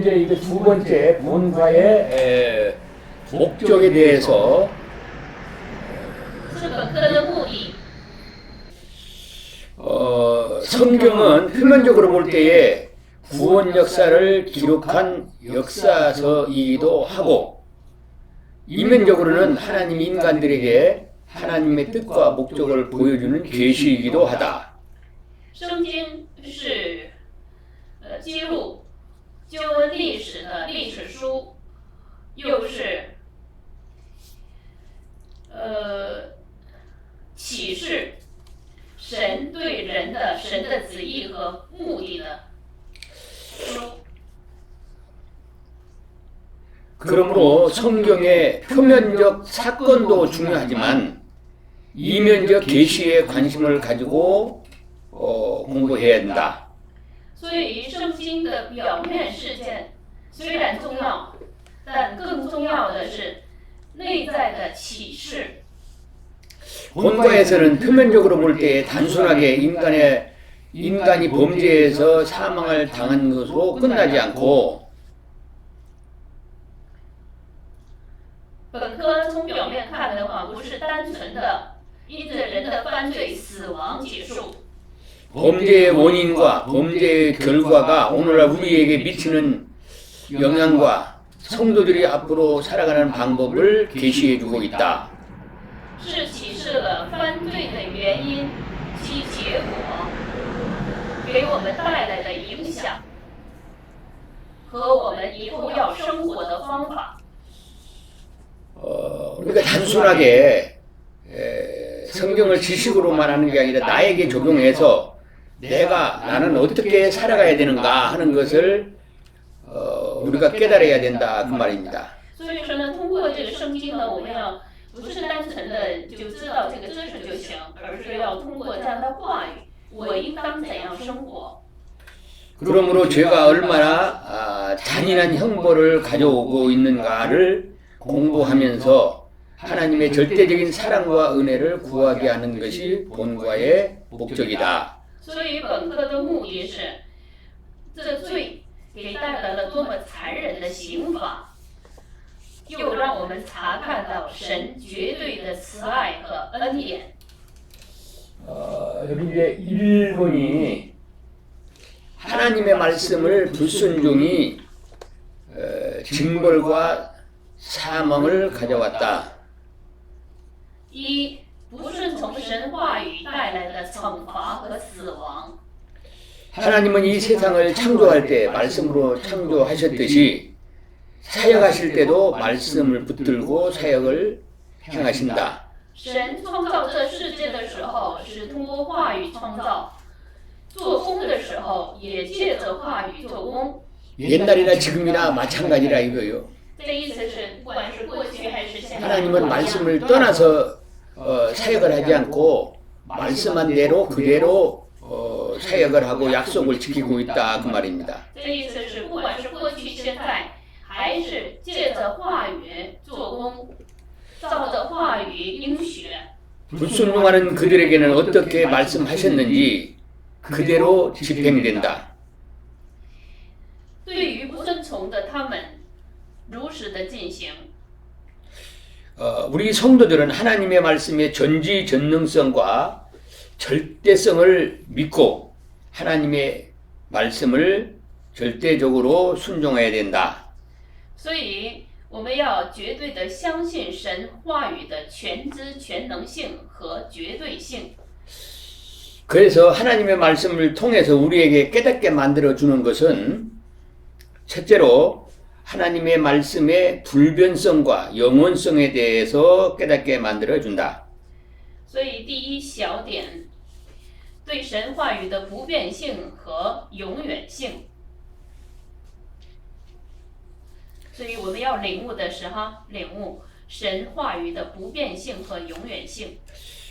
이제 이거 두 번째 본과의 목적에 대해서 是本科的目的。 성경은 표면적으로 볼 때에 구원 역사를 기록한 역사서이기도 하고 이면적으로는 하나님 인간들에게 하나님의 뜻과 목적을 보여주는 계시이기도 하다. 圣经是记录救恩历史的历史书，又是启示神对人的神的旨意和目的的书。 그러므로 성경의 표면적 사건도 중요하지만 이면적 계시에 관심을 가지고 공부해야 한다. 所以圣经的表面事件虽然重要，但更重要的是内在的启示。 본과에서는 표면적으로 볼 때 단순하게 인간이 범죄해서 사망을 당한 것으로 끝나지 않고 本科从表面看的话，不是单纯的因着人的犯罪死亡结束。 범죄의 원인과 범죄의 결과가 오늘날 우리에게 미치는 영향과 성도들이 앞으로 살아가는 방법을 계시해주고 있다. 是启示了犯罪的原因及结果，给我们带来的影响和我们以后要生活的方法。 우리가 단순하게 성경을 지식으로만 하는 게 아니라 나에게 적용해서 나는 어떻게 살아가야 되는가 하는 것을 우리가 깨달아야 된다 그 말입니다. 所以说呢，通过这个圣经呢，我们要不是单纯的就知道这个知识就行，而是要通过这样的话语，我应当怎样生活。 그러므로 죄가 얼마나 잔인한 형벌을 가져오고 있는가를 공부하면서 하나님의 절대적인 사랑과 은혜를 구하게 하는 것이 본과의 목적이다. 所以本科的目的是，这罪给带来了多么残忍的刑罚，又让我们查看到神绝对的慈爱和恩典。 여기 이제 1번이 하나님의 말씀을 불순종이 징벌과 사망을 가져왔다. 一，不顺从神话语带来的惩罚和死亡。 하나님은 이 세상을 창조할 때 말씀으로 창조하셨듯이 사역하실 때도 말씀을 붙들고 사역을 행하신다. 神创造这世界的时候是通过话语创造，做工的时候也借着话语做工。 옛날이나 지금이나 마찬가지라 이거요. 这个意思是，不管是过去还是现在， 하나님은 말씀을 떠나서 사역을 하지 않고 말씀한 대로 그대로 사역을 하고 약속을 지키고 있다 그 말입니다. 这个意思是，不管是过去、现在，还是借着话语做工，照着话语应许。 불순종하는 그들에게는 어떻게 말씀하셨는지 그대로 집행된다. 对于不顺从的他们，如实的进行。 우리 성도들은 하나님의 말씀의 전지전능성과 절대성을 믿고 하나님의 말씀을 절대적으로 순종해야 된다. 所以，我们要绝对的相信神话语的全知全能性和绝对性。 그래서 하나님의 말씀을 통해서 우리에게 깨닫게 만들어주는 것은 첫째로 하나님의 말씀의 불변성과 영원성에 대해서 깨닫게 만들어준다. 所以，第一小点，对神话语的不变性和永远性。所以我们要领悟的是领悟神话语的不变性和永远性。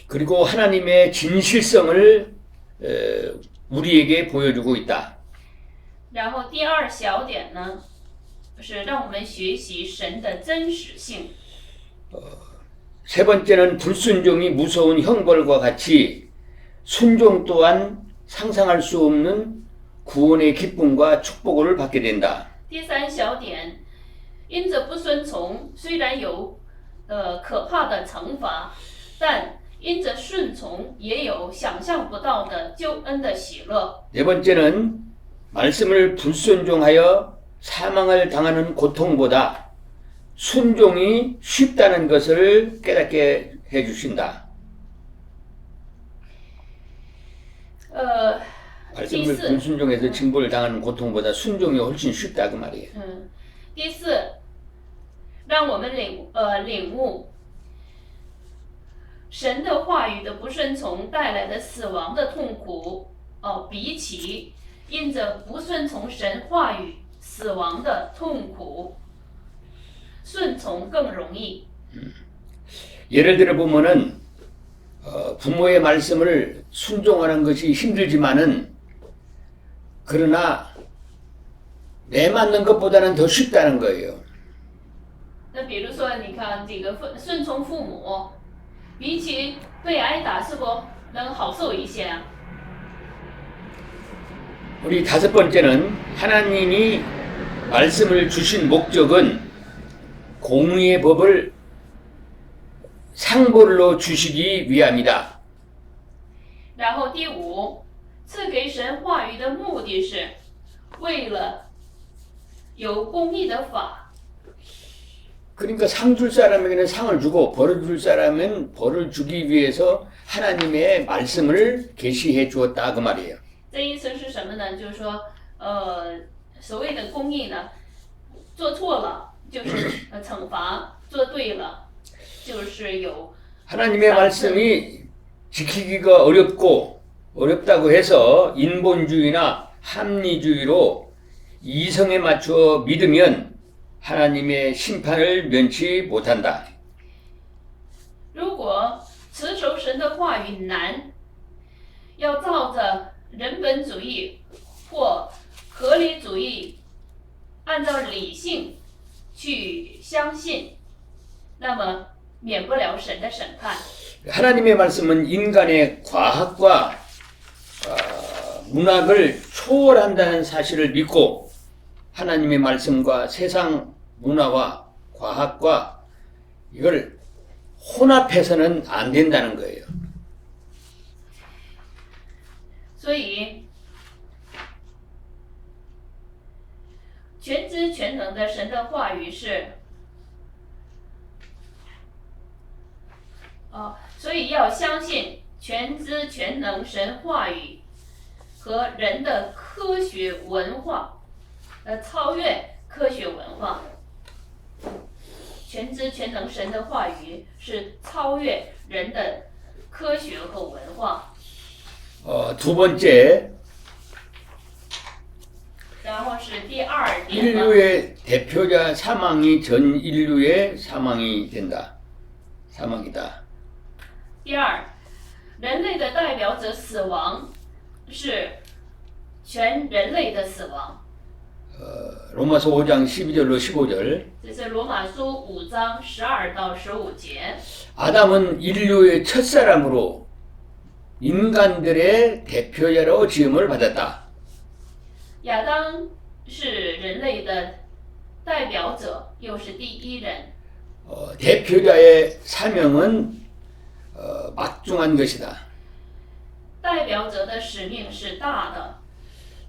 그리고 하나님의 진실성을 우리에게 보여주고 있다. 然后第二小点呢，是让我们学习神的真实性。 세 번째는 불순종이 무서운 형벌과 같이 순종 또한 상상할 수 없는 구원의 기쁨과 축복을 받게 된다. 第三小点，因着不顺从，虽然有可怕的惩罚，但因着顺从，也有想象不到的救恩的喜乐。 네 번째는 말씀을 불순종하여 사망을 당하는 고통보다 순종이 쉽다는 것을 깨닫게 해주신다. 第 말씀을 四， 불순종해서 징벌을 당하는 고통보다 순종이 훨씬 쉽다 그 말이에요. 第四，让我们领悟神的话语的不顺从带来的死亡的痛苦，比起因着不顺从神话语死亡的痛苦，顺从更容易。 예를 들어 보면은 부모의 말씀을 순종하는 것이 힘들지만은 그러나 내 맞는 것보다는 더 쉽다는 거예요. 那比如说，你看这个顺从父母，比起被挨打，是不能好受一些啊？ 우리 다섯 번째는 하나님이 말씀을 주신 목적은 공의의 법을 상벌로 주시기 위함이다. 然后第五，赐给神话语的目的是为了有公义的法。 그러니까 상 줄 사람에게는 상을 주고 벌을 줄 사람은 벌을 주기 위해서 하나님의 말씀을 계시해 주었다 그 말이에요. 这意思是什么呢？就是说，所谓的公义呢，做错了就是惩罚，做对了就是有。 하나님의 말씀이 지키기가 어렵다고 해서 인본주의나 합리주의로 이성에 맞추어 믿으면 하나님의 심판을 면치 못한다. 如果持守神的话语难，要照着人本主义或合理主义，按照理性去相信，那么免不了神的审判。 하나님의 말씀은 인간의 과학과 문학을 초월한다는 사실을 믿고 하나님의 말씀과 세상 문화와 과학과 이걸 혼합해서는 안 된다는 거예요. 所以，全知全能的神的话语是，所以要相信全知全能神话语和人的科学文化，超越科学文化。全知全能神的话语是超越人的科学和文化。 두 번째, 然后是第二点呢， 인류의 대표자 사망이 전 인류의 사망이 된다. 사망이다. 第二，人类的代表者死亡是全人类的死亡。 로마서 5장 12절로 15절. 这是罗马书5章12到15节。 아담은 인류의 첫사람으로 인간들의 대표자로 지음을 받았다. 亚当是人类的代表者，又是第一人。 대표자의 사명은 막중한 것이다. 代表者的使命是大的，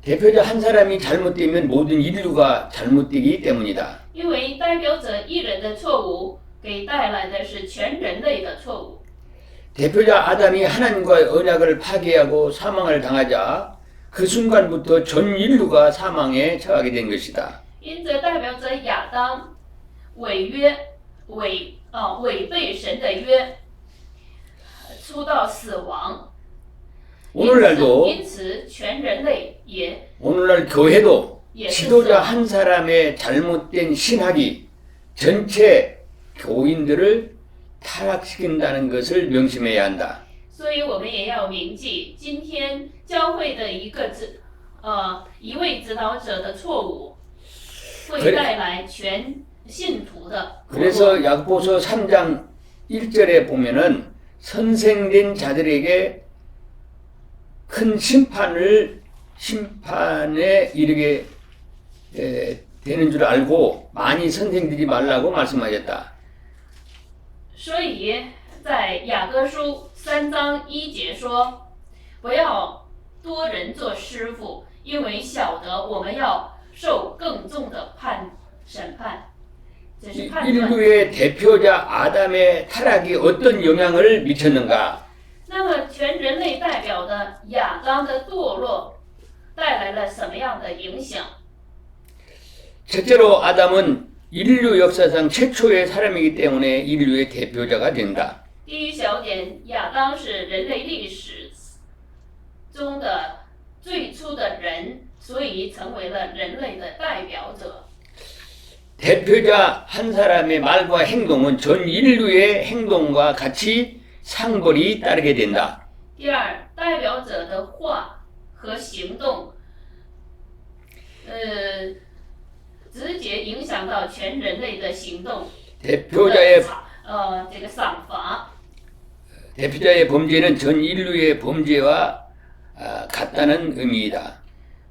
대표자 한 사람이 잘못되면 모든 인류가 잘못되기 때문이다. 因为代表者一人的错误给带来的是全人类的错误。 대표자 아담이 하나님과의 언약을 파괴하고 사망을 당하자 그 순간부터 전 인류가 사망에 처하게 된 것이다. 因着代表者亚当违背神的约，出到死亡。 오늘날도 因此全人类也 오늘날 교회도 예, 지도자 그렇죠. 한 사람의 잘못된 신학이 전체 교인들을 타락시킨다는 것을 명심해야 한다. 所以我们也要铭记，今天教会的一位指导者的错误，会带来全信徒的堕落。 그래서 야고보서 3장 1절에 보면은 선생된 자들에게 큰 심판에 이르게 되는 줄 알고 많이 선생들이 말라고 말씀하셨다. 所以在雅各书3章1节说，不要多人做师傅，因为晓得我们要受更重的审判。这是判断。 인류의 대표자 아담의 타락이 어떤 영향을 미쳤는가? 那么全人类代表的亚当的堕落带来了什么样的影响？ 첫째로 아담은 인류 역사상 최초의 사람이기 때문에 인류의 대표자가 된다. 第一小点，亚当是人类历史中的最初的人，所以成为了人类的代表者。 대표자 한 사람의 말과 행동은 전 인류의 행동과 같이 상벌이 따르게 된다. 第二，代表者的话和行动，直接影响到全人类的行动。 대표자의 这个赏罚。 대표자의 범죄는 전 인류의 범죄와 같다는 의미이다.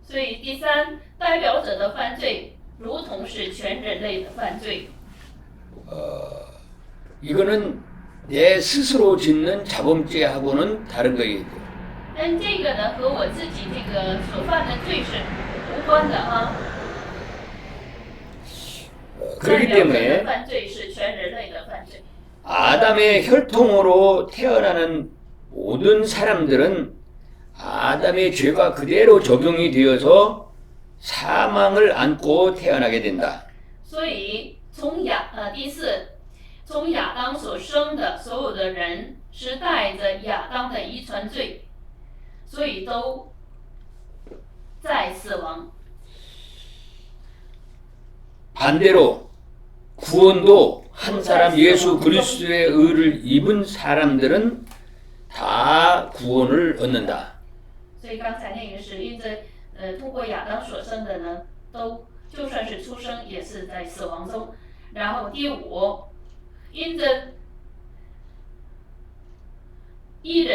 所以第三，代表者的犯罪如同是全人类的犯罪。 이거는 내 스스로 짓는 자범죄하고는 다른 거예요. 但这个呢，和我自己这个所犯的罪是无关的啊。 그렇기 代表者的 때문에 犯罪是全人类的犯罪。 아담의 혈통으로 태어나는 모든 사람들은 아담의 죄가 그대로 적용이 되어서 사망을 안고 태어나게 된다. 所以第四，从亚当所生的所有的人是带着亚当的遗传罪，所以都在死亡。 반대로 구원도 한 사람 예수 그리스도의 의를 입은 사람들은 다 구원을 얻는다. 所以刚才那个是因着通过亚当所生的呢，都就算是出生也是在死亡中。然后第五，因着一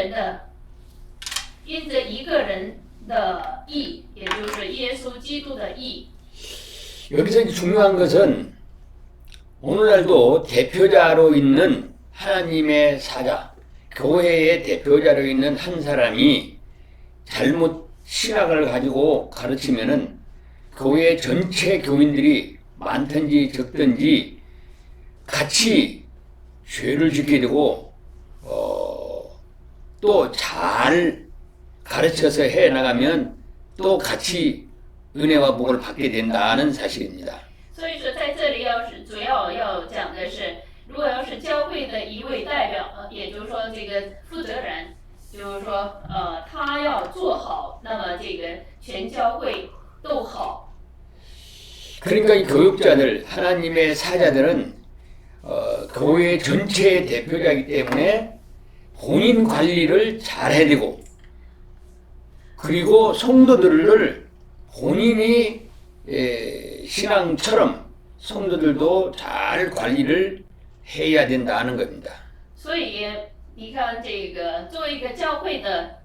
个人的义，也就是耶稣基督的义。 여기서 중요한 것은 오늘날도 대표자로 있는 하나님의 사자, 교회의 대표자로 있는 한 사람이 잘못 신학을 가지고 가르치면은 교회 전체 교인들이 많든지 적든지 같이 죄를 짓게 되고 또 잘 가르쳐서 해 나가면 또 같이 은혜와 복을 받게 된다는 사실입니다. 所以说，在这里主要要讲的是，如果要是教会的一位代表，也就是说这个负责人，就是说他要做好，那么这个全教会都好。 그러니까 이 교육자들, 하나님의 사자들은 교회 전체의 대표자이기 때문에 본인 관리를 잘 해야 되고 그리고 성도들을 본인이 신앙처럼 성도들도 잘 관리를 해야 된다는 겁니다. 所以你看，这个作为一个教会的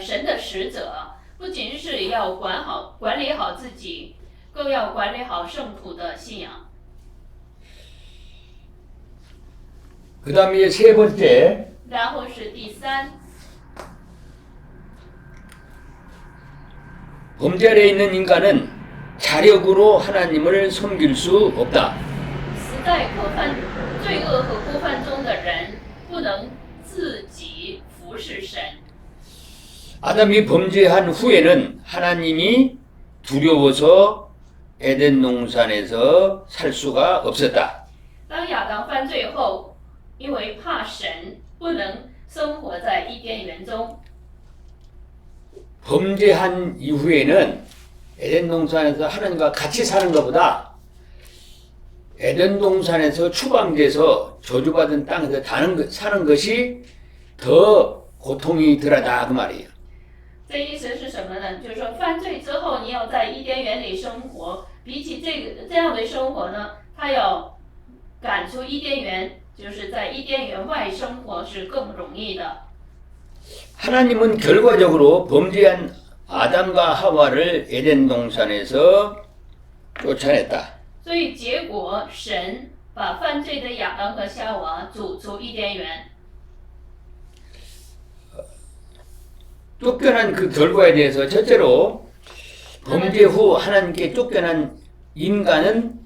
神的使者，不仅是要管理好自己，更要管理好圣徒的信仰。 그 다음에 세 번째, 然后是第三， 범죄 아래에 있는 인간은 자력으로 하나님을 섬길 수 없다. 死在罪恶和过犯中的人，不能自己服侍神。 아담이 범죄한 후에는 하나님이 두려워서 에덴 동산에서 살 수가 없었다. 当亚当犯罪后，因为怕神，不能生活在伊甸园中。 범죄한 이후에는 에덴 동산에서 하나님과 같이 사는 것보다 에덴 동산에서 추방돼서 저주받은 땅에서 사는 것이 더 고통이 덜하다 그 말이에요. 这意思是什么呢？就是说，犯罪之后，你要在伊甸园里生活，比起这样的生活呢，他要赶出伊甸园，就是在伊甸园外生活是更容易的。 하나님은 결과적으로 범죄한 아담과 하와를 에덴 동산에서 쫓아냈다. 所以结果神把犯罪的亚当和夏娃逐出伊甸园。 쫓겨난 그 결과에 대해서 첫째로 범죄 후 하나님께 쫓겨난 인간은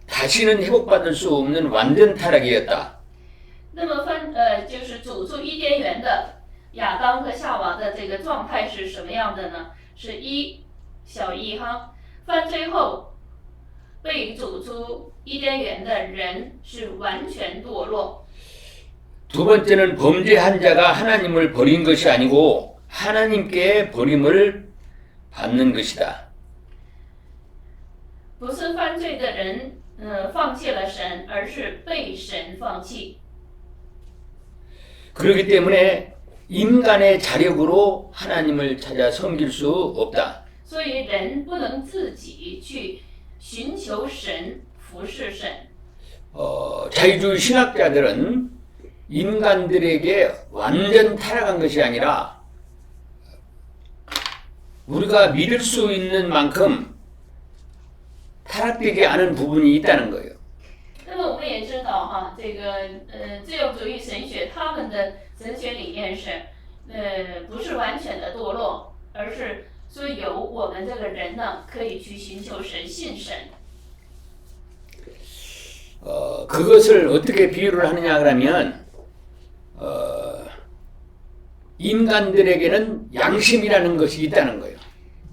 다시는 회복받을 수 없는 완전 타락이었다. 那么就是逐出伊甸园的亚当和夏娃的这个状态是什么样的呢？是小一哈，犯罪后被逐出伊甸园的人是完全堕落。 두 번째는 범죄한 자가 하나님을 버린 것이 아니고 하나님께 버림을 받는 것이다. 不是犯罪的人放弃了神，而是被神放弃。 그렇기 때문에 인간의 자력으로 하나님을 찾아 섬길 수 없다. 所以人不能自己去寻求神、服侍神。 자유주의 신학자들은 인간들에게 완전 타락한 것이 아니라 우리가 믿을 수 있는 만큼 타락되지 않은 부분이 있다는 거예요. 那么我们也知道哈，这个自由主义神学他们的神学理念是，不是完全的堕落，而是说有我们这个人呢可以去寻求神、信神。 그것을 어떻게 비유를 하느냐 그러면 인간들에게는 양심이라는 것이 있다는 거예요.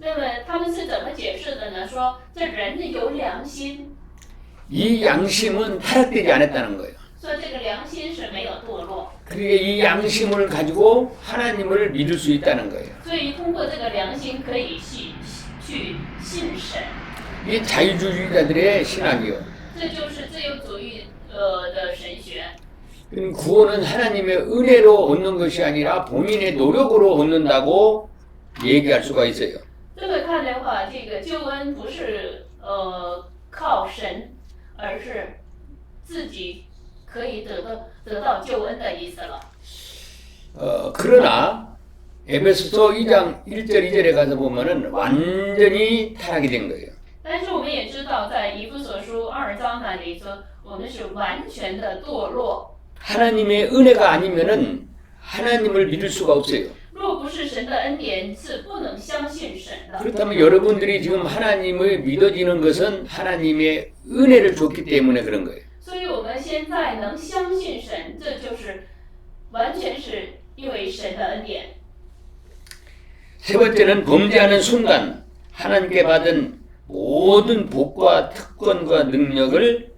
那么他们是怎么解释的呢？说这人有良心， 이 양심은 타락되지 않았다는 거예요. 说这个良心是没有堕落， 그러니까 이 양심을 가지고 하나님을 믿을 수 있다는 거예요. 所以通过这个良心可以去信神。 이 자유주의자들의 신학이요. 这就是自由主义的神学。 구원은 하나님의 은혜로 얻는 것이 아니라 본인의 노력으로 얻는다고 얘기할 수가 있어요. 这么看的话，这个救恩不是靠神，而是自己可以得到救恩的意思了。 그러나 에베소서 2장 1절 2절에 가서 보면은 완전히 타락이 된 거예요. 但是我们也知道，在以弗所书2章那里说，我们是完全的堕落。 하나님의 은혜가 아니면은 하나님을 믿을 수가 없어요. 若不是神的恩典，是不能相信神的。 그렇다면 여러분들이 지금 하나님을 믿어지는 것은 하나님의 은혜를 줬기 때문에 그런 거예요. 所以我们现在能相信神，这就是完全是因为神的恩典。 세 번째는 범죄하는 순간 하나님께 받은 모든 복과 특권과 능력을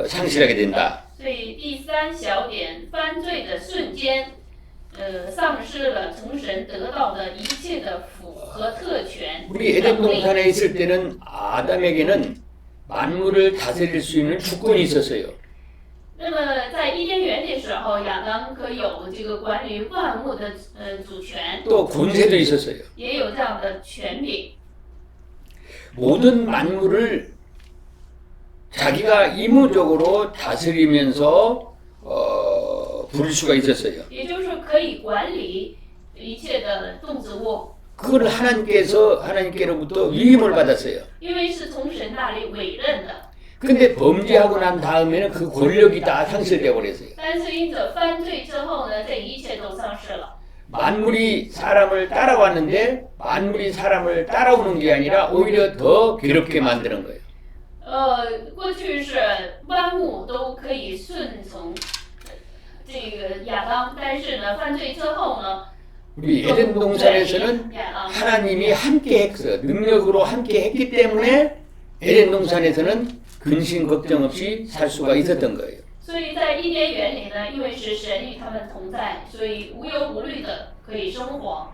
상실하게 된다. 所以第三小点，犯罪的瞬间，丧失了从神得到的一切的福和特权。 우리 에덴 동산에 있을 때는 아담에게는 만물을 다스릴 수 있는 주권이 있었어요. 那么在伊甸园的时候，亚当可有这个管理万物的主权， 또 권세도 있었어요. 也有这样的权柄。 모든 만물을 자기가 의무적으로 다스리면서 부릴 수가 있었어요. 也就是说，可以管理一切的动植物， 그걸 하나님께로부터 위임을 받았어요. 因为是从神那里委任的。 근데 범죄하고 난 다음에는 그 권력이 다 상실되어 버렸어요. 但是因着犯罪之后呢，这一切都丧失了。 만물이 사람을 따라왔는데 만물이 사람을 따라오는 게 아니라 오히려 더 괴롭게 만드는 거예요. 过去是万物都可以顺从这个亚当，但是呢，犯罪之后呢， 우리 에덴 동산에서는 하나님이 함께 했어. 능력으로 함께 했기 때문에 에덴 동산에서는 근심 걱정 없이 살 수가 있었던 거예요. 所以在伊甸园里呢，因为是神与他们同在，所以无忧无虑的可以生活。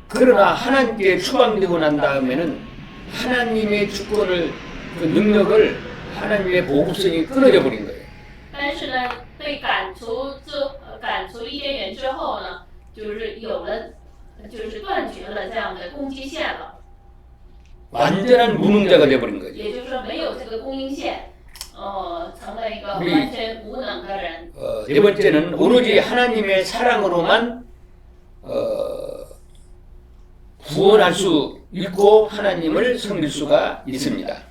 그러나 하나님께 추방되고 난 다음에는 하나님의 주권을 그 능력을 하나님의 보급성이 끊어져 버린 거예요. 但是呢，被赶出伊甸园之后呢，就是断绝了这样的供给线了。 완전한 무능자가 되어 버린 거죠. 也就是说，没有这个供应线，成了一个完全无能的人。 네 번째는 오로지 하나님의 사랑으로만 구원할 수 있고 하나님을 섬길 수가 있습니다.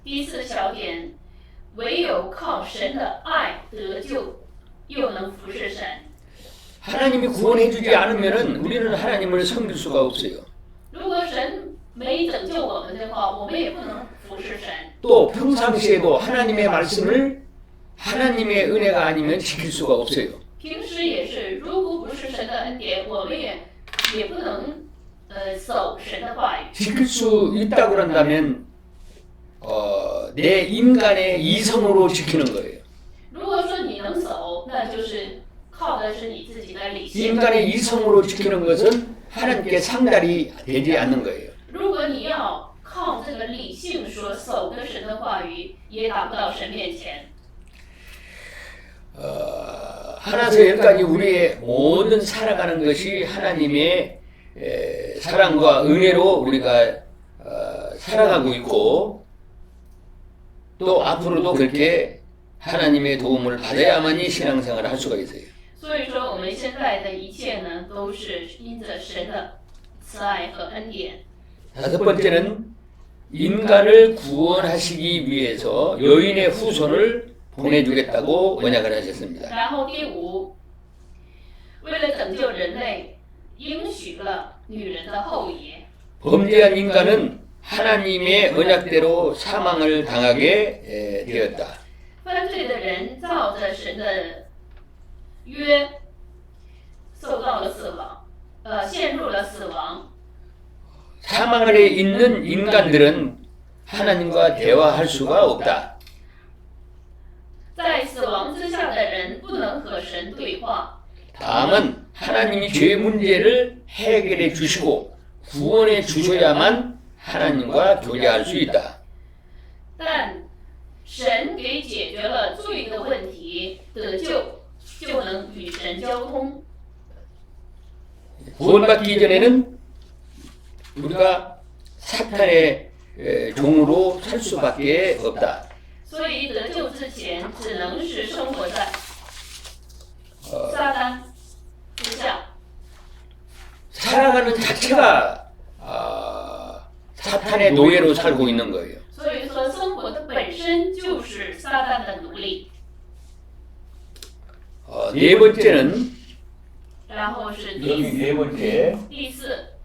第四小点，唯有靠神的爱得救，又能服侍神。 하나님이 구원해주지 않으면 우리는 하나님을 섬길 수가 없어요. 如果神没拯救我们的话，我们也不能服侍神。 또 평상시에도 하나님의 말씀을 하나님의 은혜가 아니면 지킬 수가 없어요. 平时也是，如果不是神的恩典，我们也不能守神的话语。 지킬 수 있다고 한다면 내 인간의 이성으로 지키는 거예요. 如果说你能守，那就是靠的是你自己的理性。 인간의 이성으로 지키는 것은 하나님께 상달이 되지 않는 거예요. 如果你要靠这个理性说守的神的话语，也达不到神面前。 하나에서 열까지 우리의 모든 살아가는 것이 하나님의 사랑과 은혜로 우리가 살아가고 있고 또 앞으로도 그렇게 하나님의 도움을 받아야만이 신앙생활을 할 수가 있어요. 所以说，我们现在的一切呢，都是因着神的慈爱和恩典。 다섯 번째는 인간을 구원하시기 위해서 여인의 후손을 보내주겠다고 언약을 하셨습니다. 然后第五，为了拯救人类，应许了女人的后裔。 범죄한 인간은 하나님의 언약대로 사망을 당하게 되었다. 犯罪的人照着神的约，受到了死亡，陷入了死亡。 사망 아래 있는 인간들은 하나님과 대화할 수가 없다. 在死亡之下的人不能和神对话， 다만 하나님이 죄 문제를 해결해 주시고 구원해 주셔야만 하나님과 교제할 수 있다. 但神给解决了罪的问题，得救就能与神交通。 구원받기 전에는 우리가 사탄의 종으로 살 수밖에 없다. 所以得救之前，只能是生活在撒旦之下。 살아가는 자체가 사탄의 노예로 살고 있는 거예요. 所以说，生活的本身就是撒旦的奴隶。 네 번째는 然后是 여기 네 번째 第四，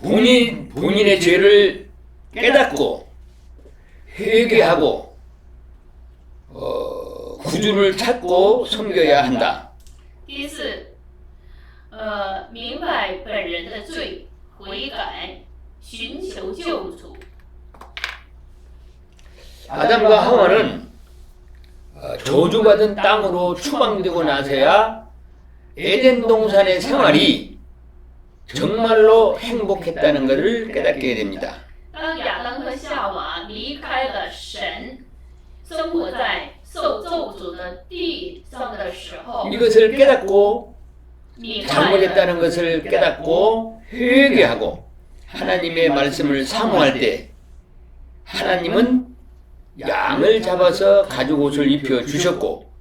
본인의 죄를 깨닫고 회개하고 구주를 찾고 섬겨야 한다. 第四，明白本人的罪，悔改，寻求救主。 아담과 하와는 저주받은 땅으로 추방되고 나서야 에덴 동산의 생활이 정말로 행복했다는 것을 깨닫게 됩니다. 当亚当和夏娃离开了神，生活在受咒诅的地上的时候， 이것을 깨닫고 明白了 잘못했다는 것을 깨닫고 회개하고 하나님의 말씀을 사모할 때 하나님은 양을 잡아서 가죽 옷을 입혀 주셨고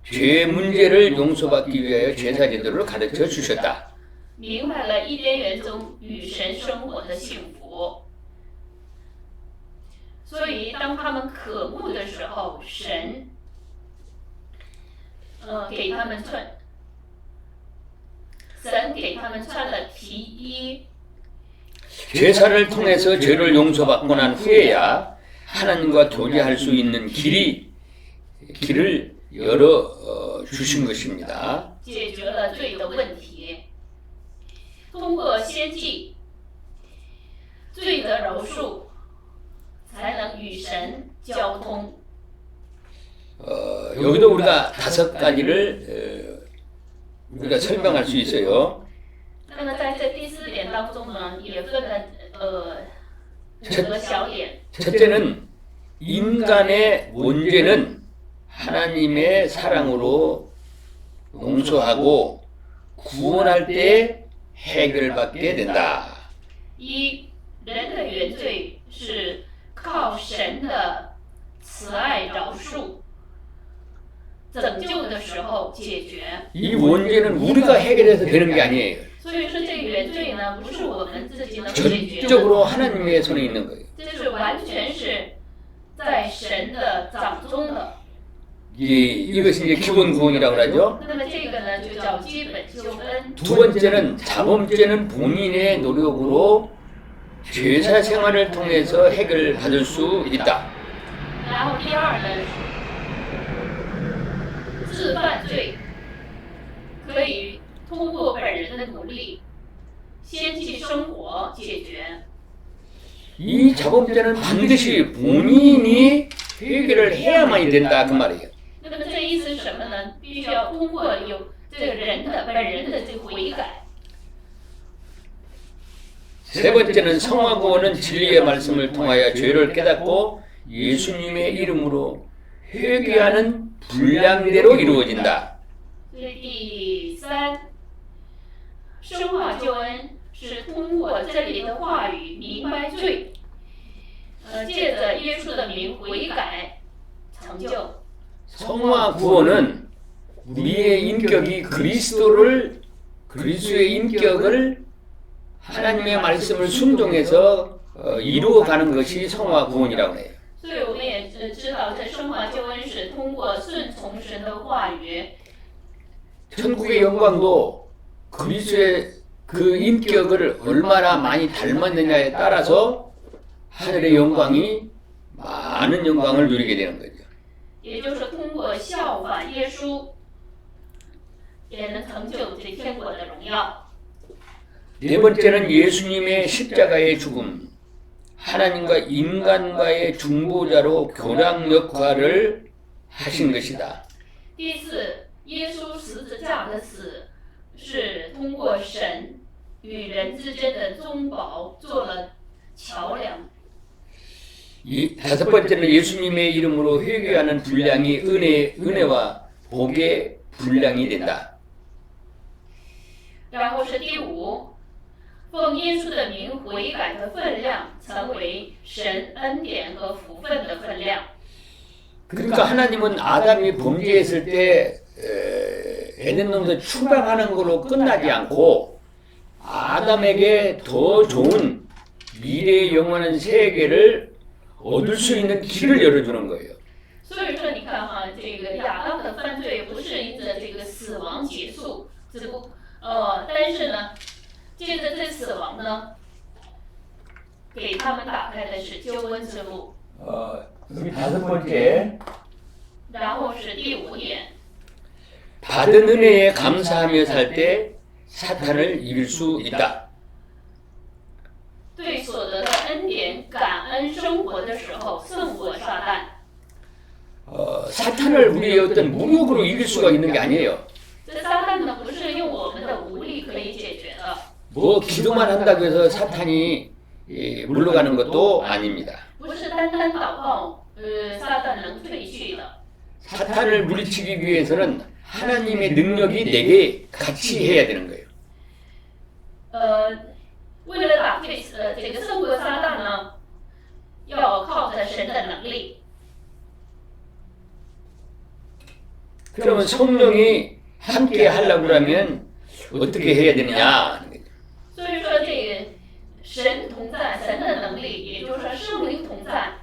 죄 문제를 용서받기 위하여 제사 제도를 가르쳐 주셨다. 明白了伊甸园中与神生活的幸福。所以，当他们渴慕的时候，神，给他们穿，神给他们穿了皮衣。 제사를 통해서 죄를 용서받고 난 후에야 하나님과 교제할 수 있는 길을 열어 주신 것입니다. 解决了罪的问题。通过先祭，罪的饶恕，才能与神交通。 여기도 우리가 다섯 가지를 우리가 설명할 수 있어요. 那么在这第四点当中呢，也分了5个小点。 첫째는 인간의 문제는 하나님의 사랑으로 용서하고 구원할 때 해결받게 된다. 一，人的原罪是靠神的慈爱饶恕，拯救的时候解决。 이 문제는 우리가 해결해서 되는 게 아니에요. 所所以说这个原罪呢，不是我们自己能解决的， 전적으로 하나님의 손에 있는 거예요. 这是完全是在神的掌中的。 이것이 이제 기본 구원이라고 하죠. 那么这个呢，就叫基本救恩。 두 번째는 자범죄는 본인의 노력으로 죄사 생활을 통해서 해결받을 수 있다. 然后第二呢，自犯罪可以通过本人的努力、先进生活解决。 이 자범죄는 반드시 본인이 해결을 해야만이 된다 그 말이에요. 那么这意思是什么呢？必须要通过有这个人的本人的这个悔改。 세 번째는 성화 구원은 진리의 말씀을 통하여 죄를 깨닫고 예수님의 이름으로 회개하는 분량대로 이루어진다. 所以第三，生化救恩是通过真理的话语明白罪，借着耶稣的名悔改成就。 성화 구원은 우리의 인격이 그리스도의 인격을 하나님의 말씀을 순종해서 이루어가는 것이 성화 구원이라고 해요. 所以我们也知道，这生化救恩是通过顺从神的话语。 천국의 영광도 그리스도의 그 인격을 얼마나 많이 닮았느냐에 따라서 하늘의 영광이 많은 영광을 누리게 되는 거죠. 也就是通过效法耶稣，也能成就这天国的荣耀。 네 번째는 예수님의 십자가의 죽음, 하나님과 인간과의 중보자로 교량 역할을 하신 것이다. 第四，耶稣十字架的死是通过神与人之间的中保做了桥梁。 다섯 번째는 예수님의 이름으로 회개하는 분량이 은혜와 복의 분량이 된다. 然后是第五，奉耶稣的名悔改的分量成为神恩典和福分的分量。 그러니까 하나님은 아담이 범죄했을 때 에덴 동산 추방하는 걸로 끝나지 않고 아담에게 더 좋은 미래의 영원한 세계를 얻을 수 있는 길을 열어주는 거예요. 所以说，你看哈，这个亚当的犯罪不是因着这个死亡结束，但是呢，借着这死亡呢，给他们打开的是救恩之路。 여기 다섯 번째, 然后是第五点， 받은 은혜에 감사하며 살 때 사탄을 이길 수 있다. 对所得的恩典感恩生活的时候，胜过撒旦。 사탄을 우리의 어떤 무력으로 이길 수가 있는 게 아니에요. 这撒旦呢，不是用我们的武力可以解决的， 뭐 기도만 한다고 해서 사탄이 물러가는 것도 아닙니다. 不是单单祷告，撒旦能退去的。 사탄을 물리치기 위해서는 하나님의 능력이 내게 같이 해야 되는 거예요. 为了打退这个胜过撒旦呢，要靠着神的能力。 그러면 성령이 함께 하려고 하면 어떻게 해야 되느냐 하는 거죠. 所以说，这个神同在，神的能力，也就是说圣灵同在，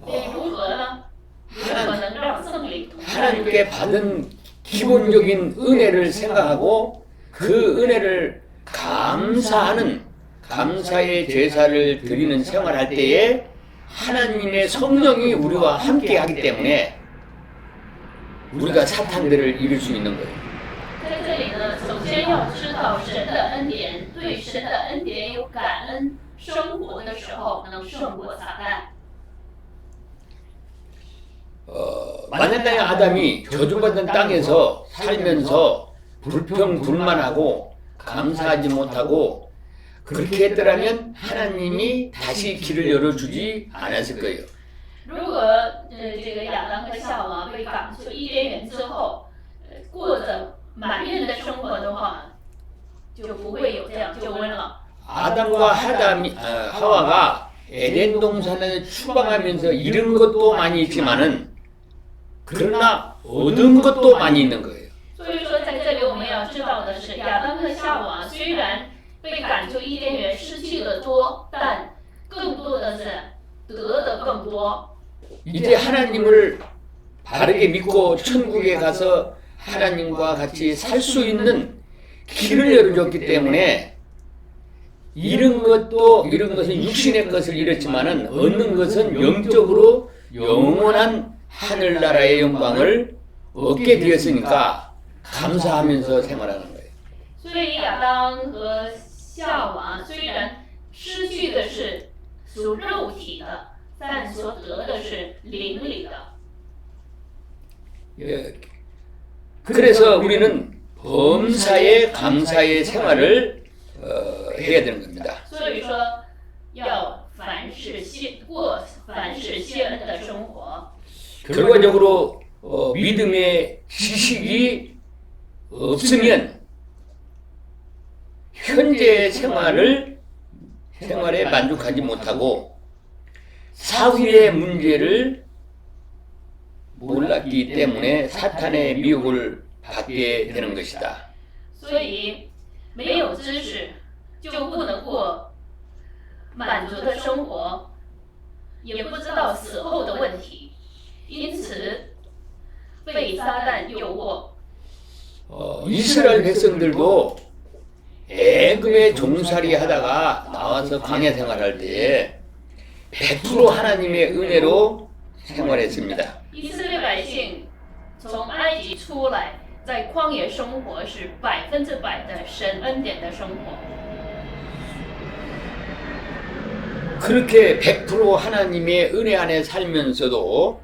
如何呢？如何能让圣灵同在？ 하나님께 받은 기본적인 은혜를 생각하고 그 은혜를 감사하는 감사의 제사를 드리는 생활할 때에 하나님의 성령이 우리와 함께 하기 때문에 우리가 사탄들을 이길 수 있는 거예요. 在这里呢，首先要知道神的恩典，对神的恩典有感恩，生活的时候能胜过撒旦。 만약에 아담이 저주받은 땅에서 살면서 불평불만하고 감사하지 못하고 그렇게 했더라면 하나님이 다시 길을 열어주지 않았을 거예요. 如果这个亚当和夏娃被赶出伊甸园之后，过着埋怨的生活的话，就不会有这样救恩了。 아담과 하와가 에덴 동산을 추방하면서 잃은 것도 많이 있지만은 그러나 얻은 것도 많이 있는 거예요. 所以说，在这里我们要知道的是，亚当和夏娃虽然被赶出伊甸园失去的多，但更多的是得的更多。 이제 하나님을 바르게 믿고 천국에 가서 하나님과 같이 살 수 있는 길을 열어줬기 때문에 이런 것은 육신의 것을 잃었지만은 얻는 것은 영적으로 영원한 하늘나라의 영광을 얻게 되었으니까 감사하면서 생활하는 거예요. 所以亚当和夏娃虽然失去的是属肉体的，但所得的是灵里的。 예. 그래서 우리는 범사에 감사의 생활을 해야 되는 겁니다. 所以说，要过凡事谢恩的生活。 결과적으로 믿음의 지식이 없으면 현재 생활에 만족하지 못하고 사후의 문제를 몰랐기 때문에 사탄의 미혹을 받게 되는 것이다. 所以，没有知识就不能过满足的生活，也不知道死后的问题，因此被撒旦诱惑。 이스라엘 백성들도 애굽에 종살이 하다가 나와서 광야 생활할 때 100% 하나님의 은혜로 생활했습니다. 以色列百姓从埃及出来，在旷野生活是100%的神恩典的生活。 그렇게 100% 하나님의 은혜 안에 살면서도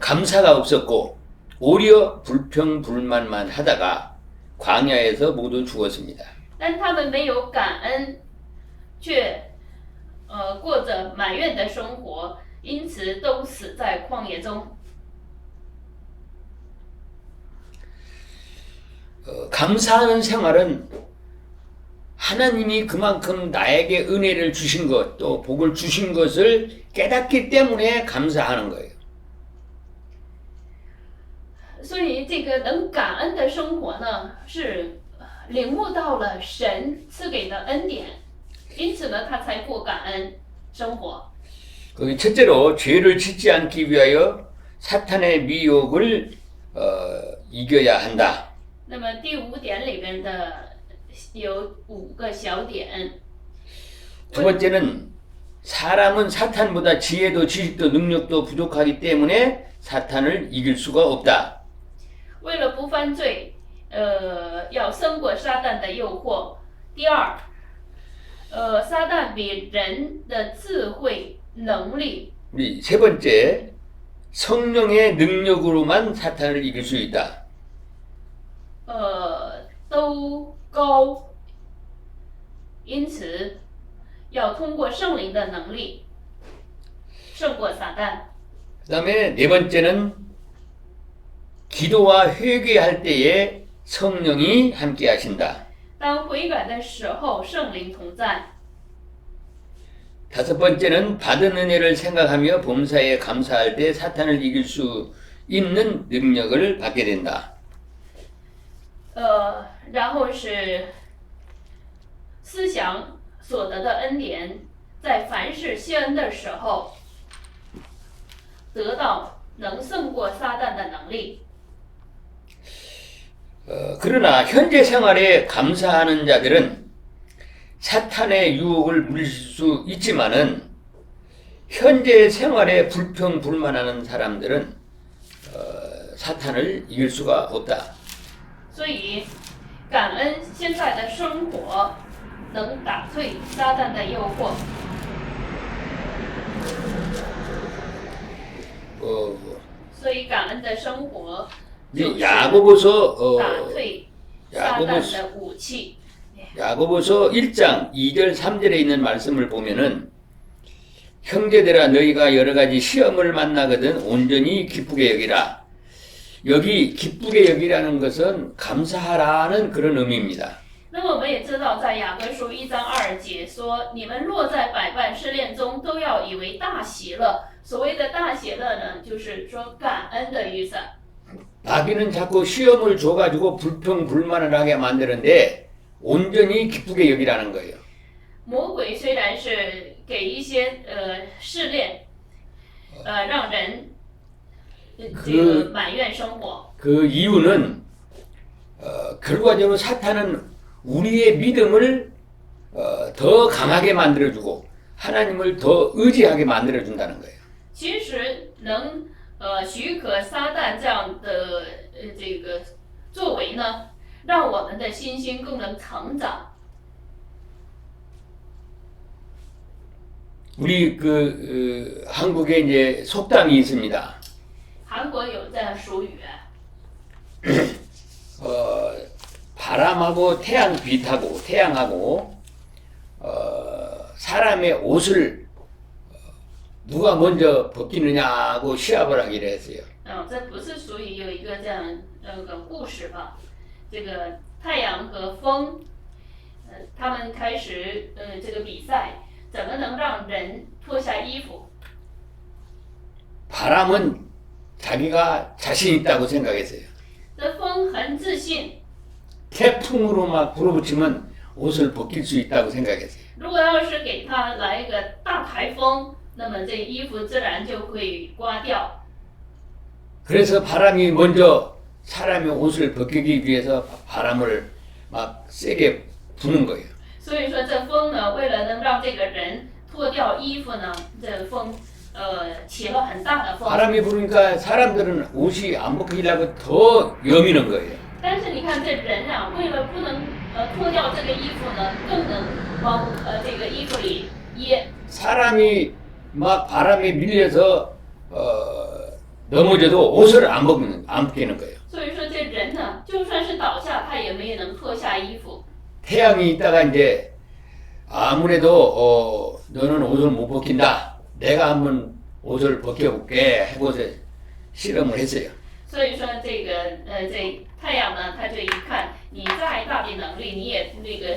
감사가 없었고 오히려 불평불만만 하다가 광야에서 모두 죽었습니다. 但他们没有感恩，却过着埋怨的生活，因此都死在旷野中。 감사하는 생활은 하나님이 그만큼 나에게 은혜를 주신 것, 또 복을 주신 것을 깨닫기 때문에 감사하는 거예요. 所以，这个能感恩的生活呢，是领悟到了神赐给的恩典，因此呢，他才过感恩生活。 거기 첫째로 죄를 짓지 않기 위하여 사탄의 미혹을 이겨야 한다. 那么第5点里边的有5个小点。 두 번째는 사람은 사탄보다 지혜도 지식도 능력도 부족하기 때문에 사탄을 이길 수가 없다. 为了不犯罪，要胜过撒旦的诱惑。第二，撒旦比人的智慧能力。 우리 세 번째, 성령의 능력으로만 사탄을 이길 수 있다. 都高，因此要通过圣灵的能力胜过撒旦。 그 다음에 네 번째는 기도와 회개할 때에 성령이 함께 하신다. 当悔改的时候，圣灵同在。 다섯 번째는 받은 은혜를 생각하며 범사에 감사할 때 사탄을 이길 수 있는 능력을 받게 된다. 然后是思想所得的恩典，在凡事谢恩的时候，得到能胜过撒旦的能力。 그러나 현재 생활에 감사하는 자들은 사탄의 유혹을 물릴 수 있지만은 현재 생활에 불평불만하는 사람들은 사탄을 이길 수가 없다. 所以，感恩现在的生活，能打退撒旦的诱惑。 所以，感恩的生活就是打 야고보서 退撒旦的武器。 야고보서 1장 2절 3절에 있는 말씀을 보면은 형제들아 너희가 여러 가지 시험을 만나거든 온전히 기쁘게 여기라. 여기 기쁘게 여기라는 것은 감사하라는 그런 의미입니다. 那么我们也知道，在雅各书1章2节说：“你们落在百般试炼中，都要以为大喜乐。”所谓的大喜乐呢，就是说感恩的意思。 마귀는 자꾸 시험을 줘가지고 불평불만을 하게 만드는데 온전히 기쁘게 여기라는 거예요. 魔鬼虽然是给一些试炼，让人这个埋怨生活， 그 이유는 결과적으로 사탄은 우리의 믿음을 더 강하게 만들어주고 하나님을 더 의지하게 만들어준다는 거예요. 其实能许可撒旦这样的这个作为呢，让我们的信心更能成长。 우리 한국에 이제 속담이 있습니다. 韩国有这样俗语， 바람하고 태양 빛하고 태양하고 사람의 옷을 누가 먼저 벗기느냐고 시합을 하기로 했어요. 这不是俗语，有一个这样个故事吧。这个太阳和风，他们开始这个比赛，怎么能让人脱下衣服？ 바람은 자기가 자신 있다고 생각했어요. 这风很自信， 태풍으로 막 불어붙이면 옷을 벗길 수 있다고 생각했어요. 如果要是给他来一个大台风，那么这衣服自然就会刮掉。 그래서 바람이 먼저 사람의 옷을 벗기기 위해서 바람을 막 세게 부는 거예요. 所以说这风呢，为了能让这个人脱掉衣服呢，这风起了很大的风。 바람이 부니까 사람들은 옷이 안 벗기려고 더 여미는 거예요. 但是你看这人啊，为了不能脱掉这个衣服呢，更能往这个衣服里掖。 사람이 막 바람에 밀려서 넘어져도 옷을 안 벗기는 거예요. 所以说这人呢，就算是倒下，他也没能脱下衣服。 태양이 있다가 이제 아무래도 너는 옷을 못 벗긴다. 내가 한번 옷을 벗겨볼게 해보서 실험을 했어요. 所以说这个这太阳呢，他就一看你再大的能力，你也那个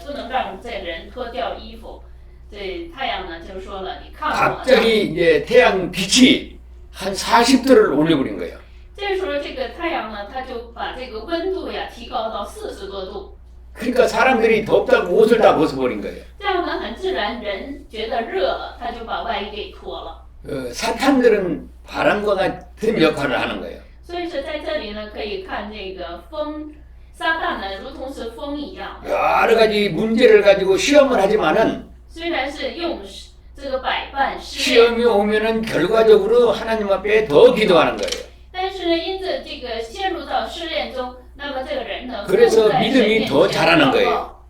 不能让这人脱掉衣服。这太阳呢就说了，你看我。 갑자기 이제 태양 빛이 한 40도를 올려버린 거예요. 这时候这个太阳呢，它就把这个温度呀提高到40多度。 그러니까 사람들이 덥다고 옷을 다 벗어버린 거예요. 这样呢，很自然，人觉得热了，他就把外衣给脱了。 사탄들은 바람과 같은 역할을 하는 거예요. 所以说在这里呢，可以看这个风，撒旦呢，如同是风一样， 여러 가지 문제를 가지고 시험을 하지만은 虽然是用这个百般试炼， 시험이 오면은 결과적으로 하나님 앞에 더 기도하는 거예요. 但是呢，因着这个陷入到试炼中，那么这个人呢， 그래서 更在神 믿음이 面 더 前 자라는 祷 거예요. 告，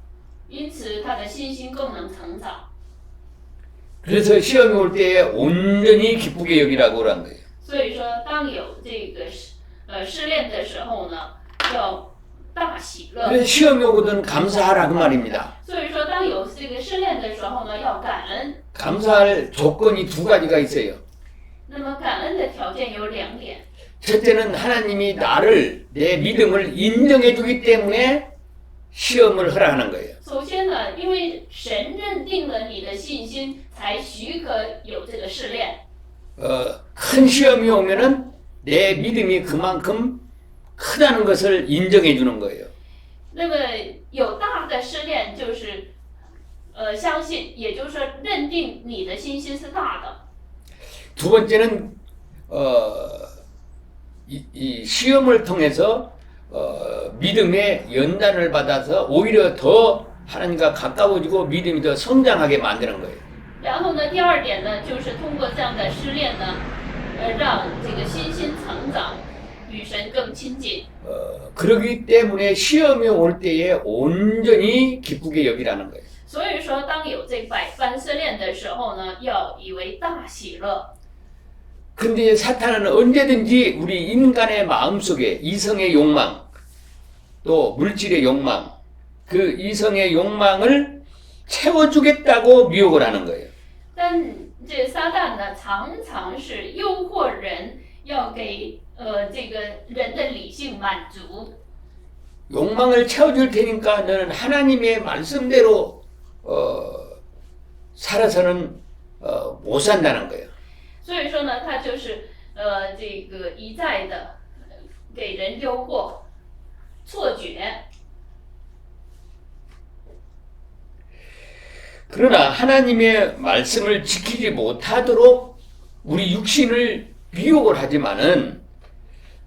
因此他的信心更能成长。 그래서 시험이 올 때에 온전히 기쁘게 여기라고 그런 거예요. 所以说，当有这个试炼的时候呢，要大喜乐。 그래서 시험이 오거든 감사하라 그 말입니다. 所以说，当有这个试炼的时候呢，要感恩。 감사할 조건이 두 가지가 있어요. 那么感恩的条件有2点。 첫째는 하나님이 나를 내 믿음을 인정해 주기 때문에 시험을 허락하는 거예요. 首先呢，因为神认定了你的信心，才许可有这个试炼。 큰 시험이 오면은 내 믿음이 그만큼 크다는 것을 인정해 주는 거예요. 那么有大的试炼，就是相信，也就是说认定你的信心是大的。 두 번째는 이 시험을 통해서 믿음의 연단을 받아서 오히려 더 하나님과 가까워지고 믿음이 더 성장하게 만드는 거예요. 然后呢，第2点呢，就是通过这样的试炼呢，让这个信心成长，与神更亲近。 그러기 때문에 시험이 올 때에 온전히 기쁘게 여기라는 거예요. 所以说，当有这百般试炼的时候呢，要以为大喜乐。 근데 사탄은 언제든지 우리 인간의 마음속에 이성의 욕망, 또 물질의 욕망, 그 이성의 욕망을 채워주겠다고 미혹을 하는 거예요. 但这撒旦呢，常常是诱惑人，要给这个人的理性满足。 욕망을 채워줄 테니까 너는 하나님의 말씀대로 살아서는 못 산다는 거예요. 所以说呢，他就是这个一再的给人诱惑、错觉。 그러나 하나님의 말씀을 지키지 못하도록 우리 육신을 미혹을 하지만은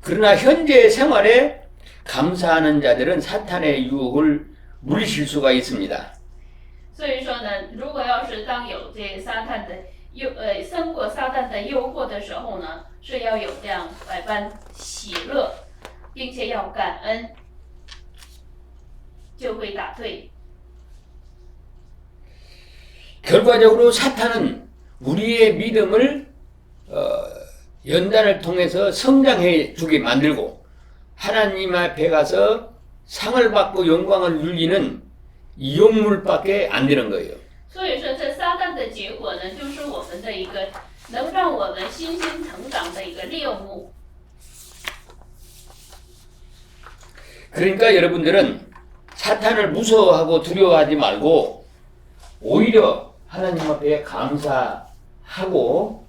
그러나 현재 생활에 감사하는 자들은 사탄의 유혹을 물리칠 수가 있습니다. 所以说呢，如果要是当有这撒旦的胜过撒旦的诱惑的时候呢，是要有这样百般喜乐，并且要感恩，就会打退。 결과적으로 사탄은 우리의 믿음을 연단을 통해서 성장해 주게 만들고 하나님 앞에 가서 상을 받고 영광을 누리는 이용물밖에 안 되는 거예요. 所以说，这撒旦的结果呢，就是我们的一个能让我们心心成长的一个猎物。 그러니까 여러분들은 사탄을 무서워하고 두려워하지 말고 오히려 하나님 앞에 감사하고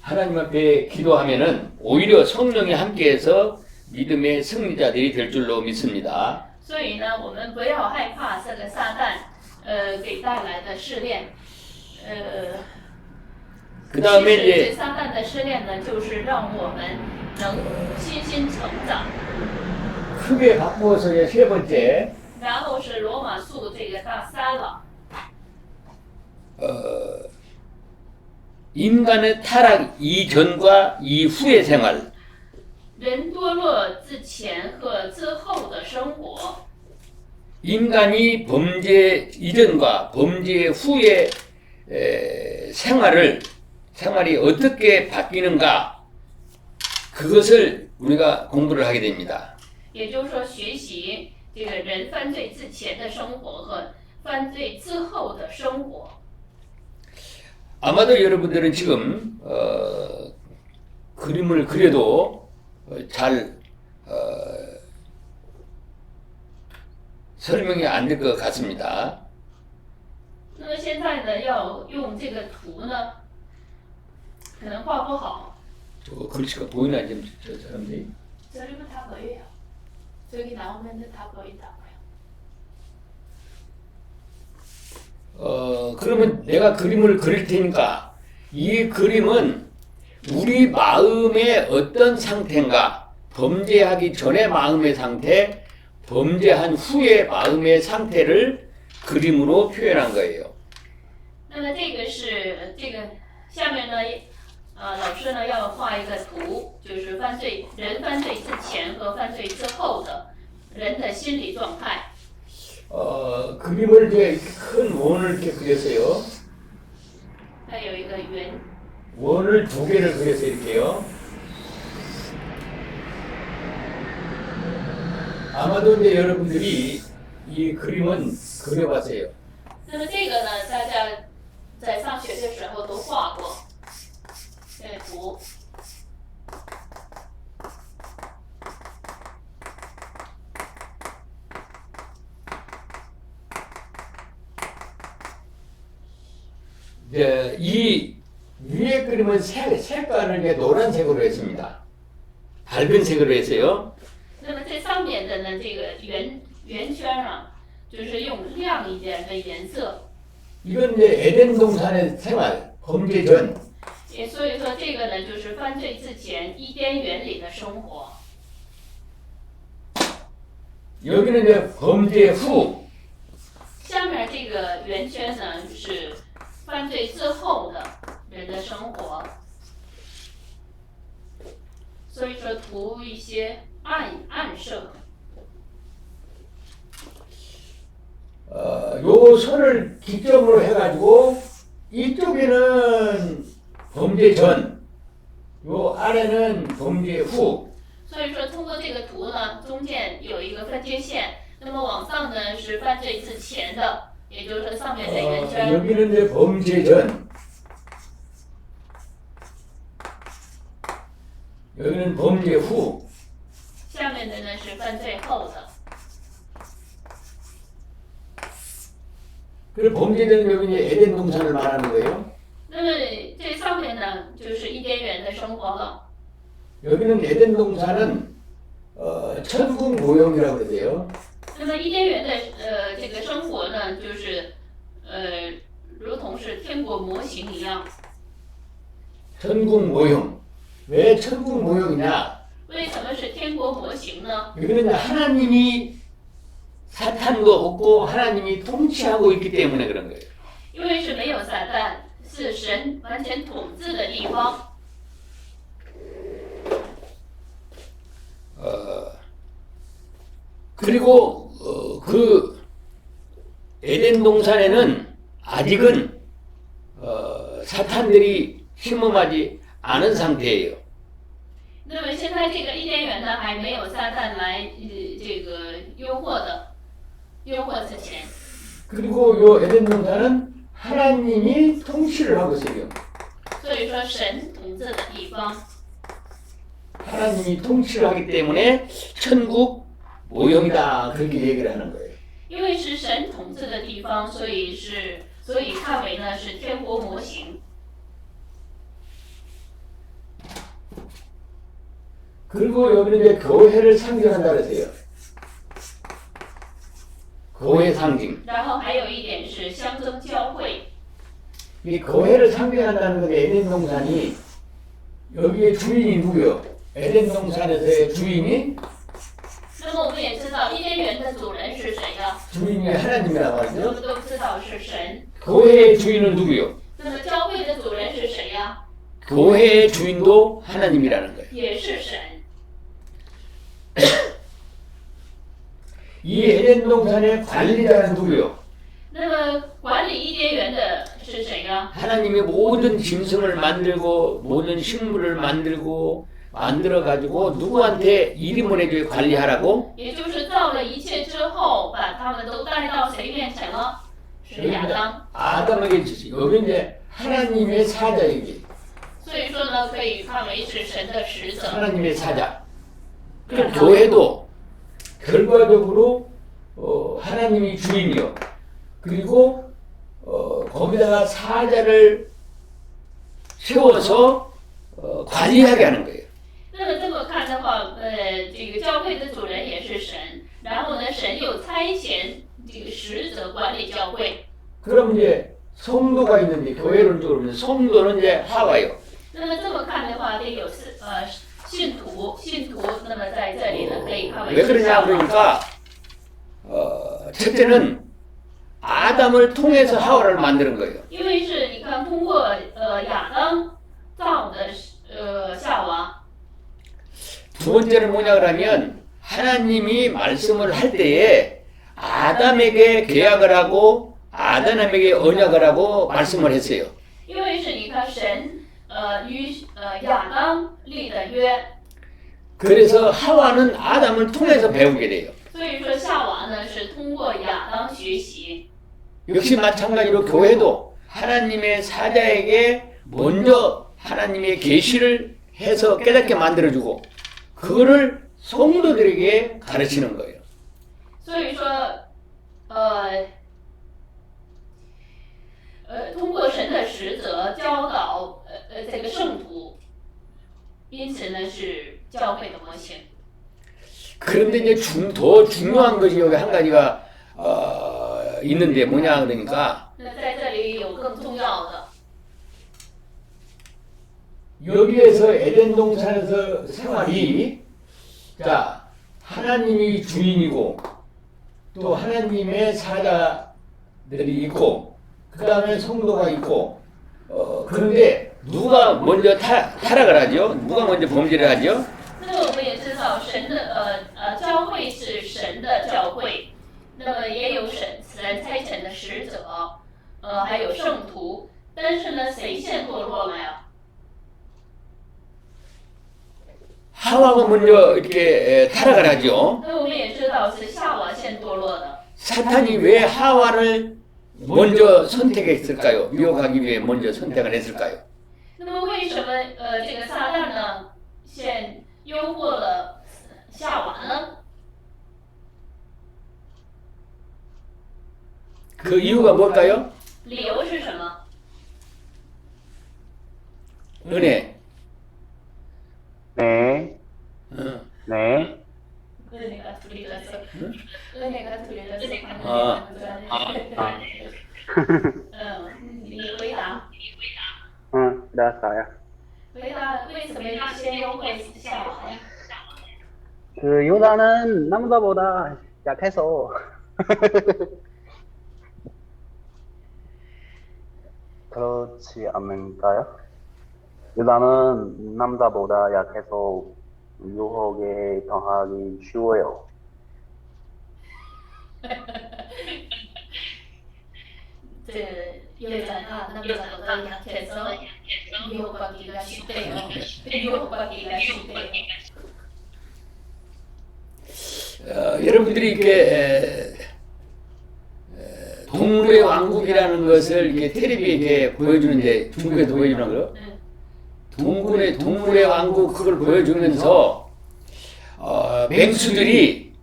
하나님 앞에 기도하면은 오히려 성령이 함께해서 믿음의 승리자들이 될 줄로 믿습니다. 所以呢，我们不要害怕这个撒旦，给带来的试炼，그 다음에 其实这 이제 撒旦的试炼呢，就是让我们能心心成长。 크게 바꾸어서 이제 세 번째 然后是罗马书这个大三了， 인간의 타락 이전과 이후의 생활 人堕落之前和之后的生活。 인간이 범죄 이전과 범죄 후의 생활이 어떻게 바뀌는가 그것을 우리가 공부를 하게 됩니다. 也就是说，学习这个人犯罪之前的生活和犯罪之后的生活。 아마도 여러분들은 지금 그림을 그려도 잘 설명이 안 될 것 같습니다. 那么现在呢，要用这个图呢，可能画不好。 글씨가 보이나 지금 저 사람들이? 저리면 다 보여요. 저기 나오면은 다 보인다고요. 그러면 내가 그림을 그릴 테니까 이 그림은 우리 마음의 어떤 상태인가, 범죄하기 전의 마음의 상태, 범죄한 후의 마음의 상태를 그림으로 표현한 거예요. 那么这个是这个下面呢，老师呢要画一个图，就是人犯罪之前和犯罪之后的人的心理状态。 그림을 이제 큰 원을 이렇게 그렸어요. 它有一个圆， 원을 두 개를 그렸어요, 이렇게요. 아마도 이제 여러분들이 이 그림은 그려봤어요. 那么这个呢，大家在上学的时候都画过这个图。 이제 이 위에 그림은 색깔을 이제 노란색으로 했습니다. 밝은 색으로 했어요. 那么这上面的呢，这个圆圈啊，就是用亮一点的颜色。 이건 이제 에덴 동산의 생활, 범죄 전. 也所以说，这个呢，就是犯罪之前伊甸园里的生活。 여기는 이제 범죄 후. 下面这个圆圈呢，是犯罪之后的人的生活。所以说，涂一些暗色。 요 선을 기점으로 해가지고 이쪽에는 범죄 전, 요 아래는 범죄 후. 所以说，通过这个图呢，中间有一个分界线，那么往上呢是犯罪之前的，也就是说上面的圆圈。 여기는 이제 범죄 전, 여기는 범죄 후. 下面的呢是犯罪后的。 그리고 범죄는 여기 이제 에덴 동산을 말하는 거예요. 那么这上面呢就是伊甸园的生活了。 여기는 에덴 동산은 천국 모형이라고 그러세요. 那么伊甸园的这个生活呢，就是如同是天国模型一样。 천국 모형. 왜 천국 모형이냐? 为什么是天国模型呢？ 여기는 하나님이 사탄도 없고 하나님이 통치하고 있기 때문에 그런 거예요. 因为是没有撒旦，是神完全统治的地方。 그리고 그 에덴 동산에는 아직은 사탄들이 침범하지 않은 상태예요. 那么现在这个伊甸园呢，还没有撒旦来这个诱惑之前。 그리고 요 에덴 동산은 하나님이 통치를 하고 있어요. 所以说神统治的地方。 하나님이 통치를 하기 때문에 천국 모형이다 그렇게 얘기를 하는 거예요. 因为是神统治的地方，所以看为呢是天国模型。 그리고 여기는 이제 교회를 상징한다 그러세요. 교회 상징. 然后还有一点是象征教会。 이 교회를 상징한다는 건데 에덴 동산이 여기에 주인이 누구요? 에덴 동산에서의 주인이 那么我们也知道伊甸园的主人是谁呀？ 주인이 하나님이라고 我 하죠. 们都知道是神。 교회의 주인은 누구요? 那么教会的主人是谁呀？ 교회의 주인도 하나님이라는 거예요. 也是神。 이 에덴 동산의 관리자는 누구요? 那么管理伊甸园的是谁呀？ 하나님이 모든 짐승을 만들고 모든 식물을 만들어 가지고 누구한테 일이 보내줘 관리하라고? 也就是造了一切之后，把他们都带到谁面前了？是亚当。 아담에게 주시. 여기 이제 하나님의 사자이지. 所以说呢，可以看为是神的使者。 하나님의 사자. 그 교회도 결과적으로 하나님이 주인이요. 그리고 거기다가 사자를 세워서 관리하게 하는 거예요. 那么这么看的话，这个教会的主人也是神，然后呢，神又差遣这个使者管理教会。 그럼 이제 성도가 있는데 교회론적으로 보면 성도는 이제 하와요. 那么这么看的话，得有信徒，那么在这里呢，可以看为 왜 是 그러냐 教会。 그러니까 첫째는 아담을 통해서 하와를 만드는 거예요. 因为是你看通过亚当造的夏娃。 두 번째는 뭐냐 그러면 하나님이 말씀을 할 때에 아담에게 계약을 하고 아담에게 언약을 하고 말씀을 했어요. 因为是你看神与亚当立的约， 그래서 하와는 아담을 통해서 배우게 돼요. 所以说夏娃呢是通过亚当学习。 역시 마찬가지로 교회도 하나님의 사자에게 먼저 하나님의 계시를 해서 깨닫게 만들어주고 그거를 성도들에게 가르치는 거예요. 所以说通过神的使者教导这个圣徒，因此呢是教会的模型。 그런데 이제 더 중요한 것이 여기 한 가지가 있는데 뭐냐 그러니까 那在这里有更重要的， 여기에서 에덴 동산에서 생활이 자 하나님이 주인이고 또 하나님의 사자들이 있고 그 다음에 성도가 있고 그런데 누가 먼저 타락을 하죠? 누가 먼저 범죄를 하죠? 那么我们也知道神的教会是神的教会，那么也有神差遣的使者，还有圣徒，但是呢，谁先堕落了呀？ 하와가 먼저 이렇게 타락을 하죠. 那我们也知道是夏娃先堕落的。 사탄이 왜 하와를 먼저 선택했을까요? 유혹하기 위해 먼저 선택을 했을까요? 那么为什么这个撒旦呢先诱惑了夏娃呢？ 그 이유가 뭘까요? 理由是什么？ 은혜. 你回答。dah saya. 回答为什么先优惠夏娃呀？ 그 유다는 남자보다 약해서 그렇지 않을까요? 유다는 남자보다 약해서 유혹에 당하기 쉬워요. 这又讲到那么早的杨天生，유혹받기가 쉽대요. 유혹받기가 쉽대요. 여러분들이 이렇게 동물의 왕국이라는 것을 이렇게 텔레비에 이렇게 보여주는데 중국에도 보여주는 거 동물의 왕국 그걸 보여주면서 맹수들이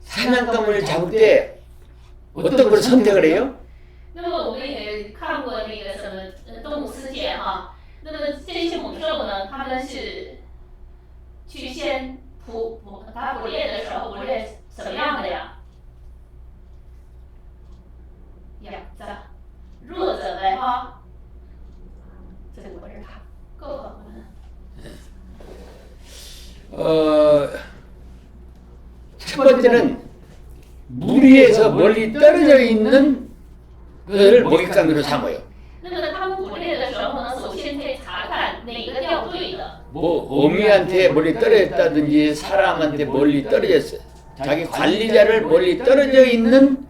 사냥감을 잡을 때 어떤 걸 선택을 해요? 那么我们也看过那个什么动物世界哈，那么这些猛兽呢，它们是去先它捕猎的时候捕猎什么样的呀？呀，这弱者呗哈，这个我是看够好了。 첫 번째는 무리에서 멀리 떨어져 있는 것을 먹잇감으로 삼아요. 那么他们捕猎的时候呢，首先可以查看哪个掉队的。 뭐 어미한테 멀리 떨어졌다든지 사람한테 멀리 떨어졌어요. 자기 관리자를 멀리 떨어져 있는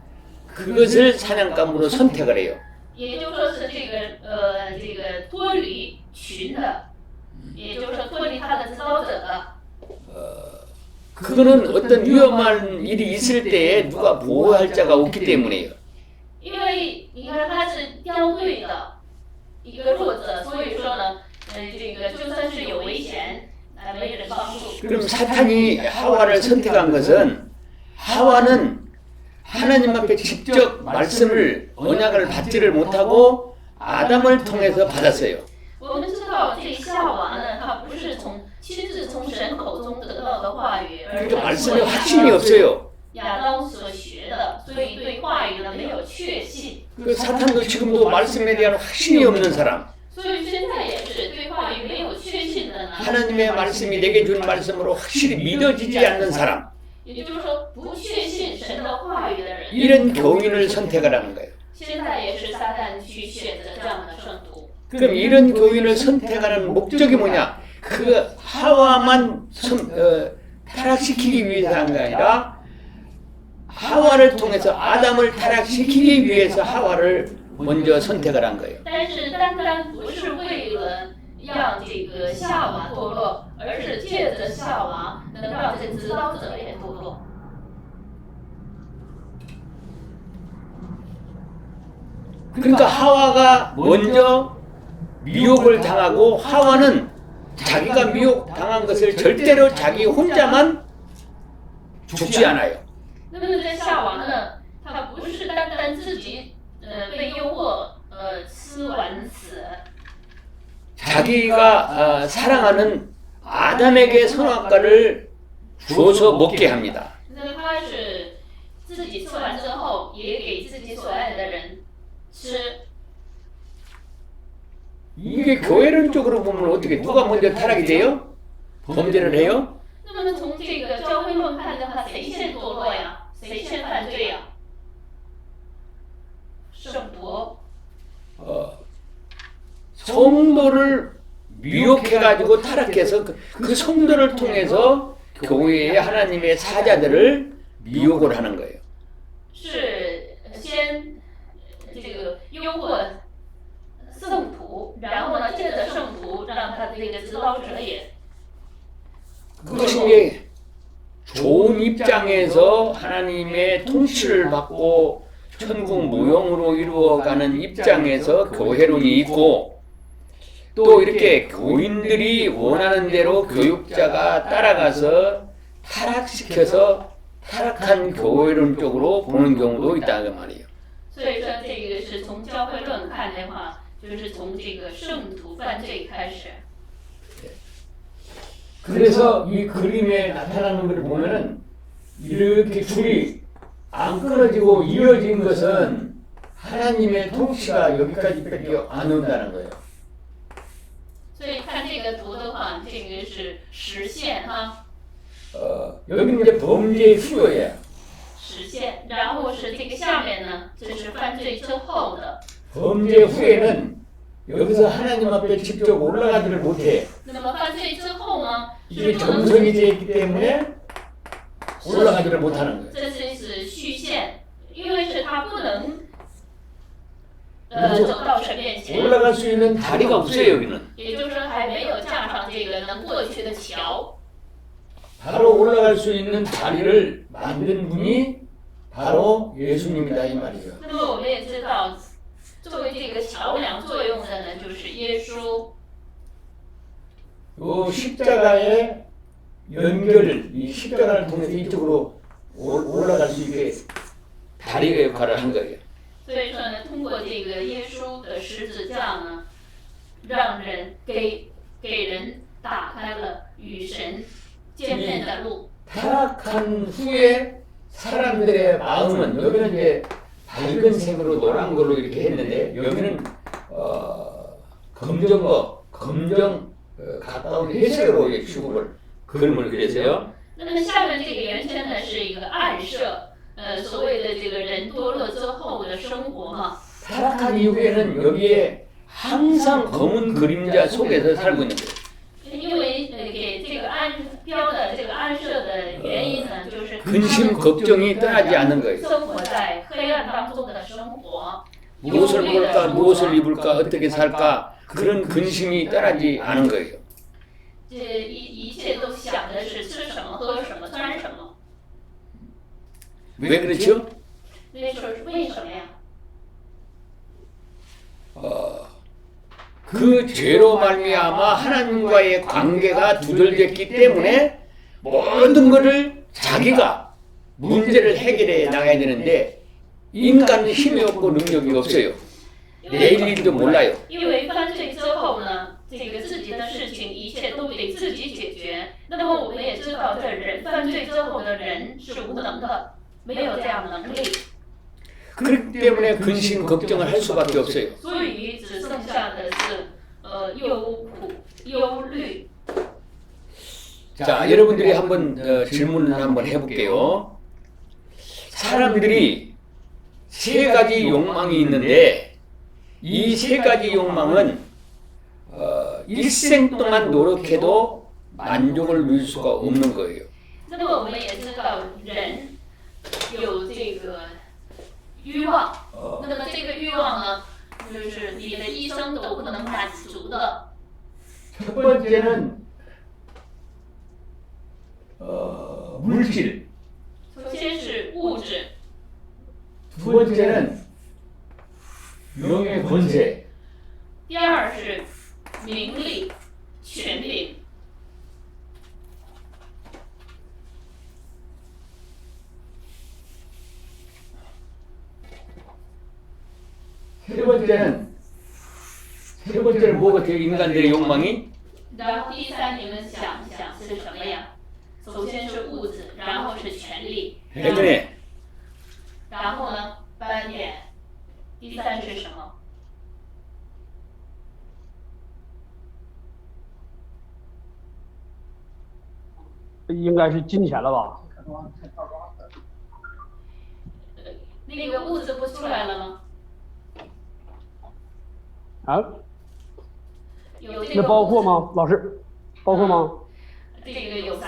그것을 사냥감으로 선택을 해요. 也就是说是这个脱离群的，也就是说脱离他的指导者的。 그거는 어떤 위험한 일이 있을 때에 누가 보호할 자가 없기 때문이에요. 因为你看他是掉队的一个弱者，所以说呢，这个就算是有危险，没人帮助。 그럼 사탄이 하와를 선택한 것은 하와는 하나님 앞에 직접 말씀을 언약을 받지를 못하고 아담을 통해서 받았어요. 我们知道这夏娃呢，她不是亲自从神口中得到的话语，而 그러니까 是 말씀에 확신이 없어요. 亚当所学的，所以对话语呢没有确信。 그 사탄도 지금도 말씀에 대한 확신이 없는 사람, 所以现在也是对话语没有确信的呢。 하나님의 말씀이 내게 준 말씀으로 확실히 믿어지지 않는 사람, 也就是说，不确信神的话语的人， 이런 교인을 선택하라는 거예요. 现在也是撒旦去选择这样的圣徒。 그럼 이런 교인을 선택하는 목적이 뭐냐? 그 하와만 타락시키기 위해서 한 게 아니라 하와를 통해서 아담을 타락시키기 위해서 하와를 먼저 선택을 한 거예요. 但是单单不是为了让这个夏娃堕落，而是借着夏娃能让这指导者也堕落。 그러니까 하와가 먼저 미혹을 당하고 하와는 자기가 미혹 당한 것을 절대로 자기 혼자만 죽지 않아요. 那么这夏娃呢，她不是单单自己被诱惑吃完死， 자기가 사랑하는 아담에게 선악과를 주어서 먹게 합니다. 那她是自己吃完之后，也给自己所爱的人吃。 이게 교회론적으로 보면 어떻게 누가 먼저 타락이 돼요? 범죄를 해요? 那么从这个教会论看的话，谁先堕落呀？谁先犯罪呀？圣徒。 성도를 미혹해가지고 타락해서 그 성도를 통해서 교회의 하나님의 사자들을 미혹을 하는 거예요. 是先这个诱惑圣徒，然后呢，借着圣徒让他这个指导者也。 그것이 이제 좋은 입장에서 하나님의 통치를 받고 천국 무용으로 이루어가는 입장에서 교회론이 있고 또 이렇게 교인들이 원하는 대로 교육자가 따라가서 타락시켜서 타락한 교회론 쪽으로 보는 경우도 있다는 말이에요. 所以说，这个是从教会论看的话，就是从这个圣徒犯罪开始。 그래서 이 그림에 나타나는 것을 보면은 이렇게 줄이 안 끊어지고 이어진 것은 하나님의 통치가 여기까지밖에 안 온다는 거예요. 所以看这个图的话，这个是实现哈， 여기는 이제 범죄의 후예요. 实现，然后是这个下面呢，这是犯罪之后的。 범죄 후에는 여기서 하나님 앞에 직접 올라가지를 못해. 那么犯罪之后呢， 이게 是不能， 정성이 되어 있기 때문에 올라가지를 못하는 거예요. 这是虚线，因为是他不能走到神面前， 올라갈 수 있는 다리가 없어요, 여기는. 也就是说还没有架上这个能过去的桥。 바로 올라갈 수 있는 다리를 만든 분이 바로 예수님이다 이 말이죠. 那么我们也知道，作为这个桥梁作用的呢，就是耶稣。 요 십자가의 연결을 이 십자가를 통해서 이쪽으로 올라갈 수 있게 다리가 역할을 한 거예요. 所以说呢，通过这个耶稣的十字架呢，让人给人打开了与神见面的路。 타락한 후에 사람들의 마음은 여기는 이제 밝은 색으로 노란 걸로 이렇게 했는데 여기는 검정 가까운 회색으로 주국을 그림을 그렸어요. 那么下面这个圆圈呢，是一个暗射，所谓的这个人堕落之后的生活嘛。 타락한 이후에는 여기에 항상 검은 그림자 속에서 살고 있는 거예요. 因为给这个标的这个暗射的原因呢，就是 근심 걱정이 떠나지 않는 거예요. 生活在黑暗当中的生活， 무엇을 볼까, 무엇을 입을까, 어떻게 살까 그런 근심이 떠나지 않은 거예요. 这一切都想的是吃什么、喝什么、穿什么。 왜 그렇죠? 那时候是为什么呀？ 그 죄로 말미암아 하나님과의 관계가 두절됐기 때문에 모든 것을 자기가 문제를 해결해 나가야 되는데 인간은 힘이 없고 능력이 없어요. 내일 일도 몰라요. 因为犯罪之后呢，这个自己的事情一切都得自己解决。那么我们也知道，这人犯罪之后的人是无能的，没有这样能力， 그렇기 때문에 근심 걱정을 할 수밖에 없어요. 所以只剩下的是忧苦、忧虑。 자, 여러분들이 한번 질문을 한번 해볼게요. 사람들이 세 가지 욕망이 있는데 이 세 가지 욕망은 일생 동안 노력해도 만족을 누릴 수가 없는 거예요. 那么我们也知道，人有这个欲望，那么这个欲望呢，就是你的一生都不能满足的。 첫 번째는 물질, 首先是物质， 두 번째는 명예 권세, 第二是名利、权柄， 세 번째는 뭐가 돼요? 인간들의 욕망이 然后第三你们想是什么呀？首先是物质，然后是权利， 배근에 然后呢斑点，第三是什么？ 应该是金钱了吧？那个物质不出来了吗？啊？那有这个包括吗？老师，包括吗？这个有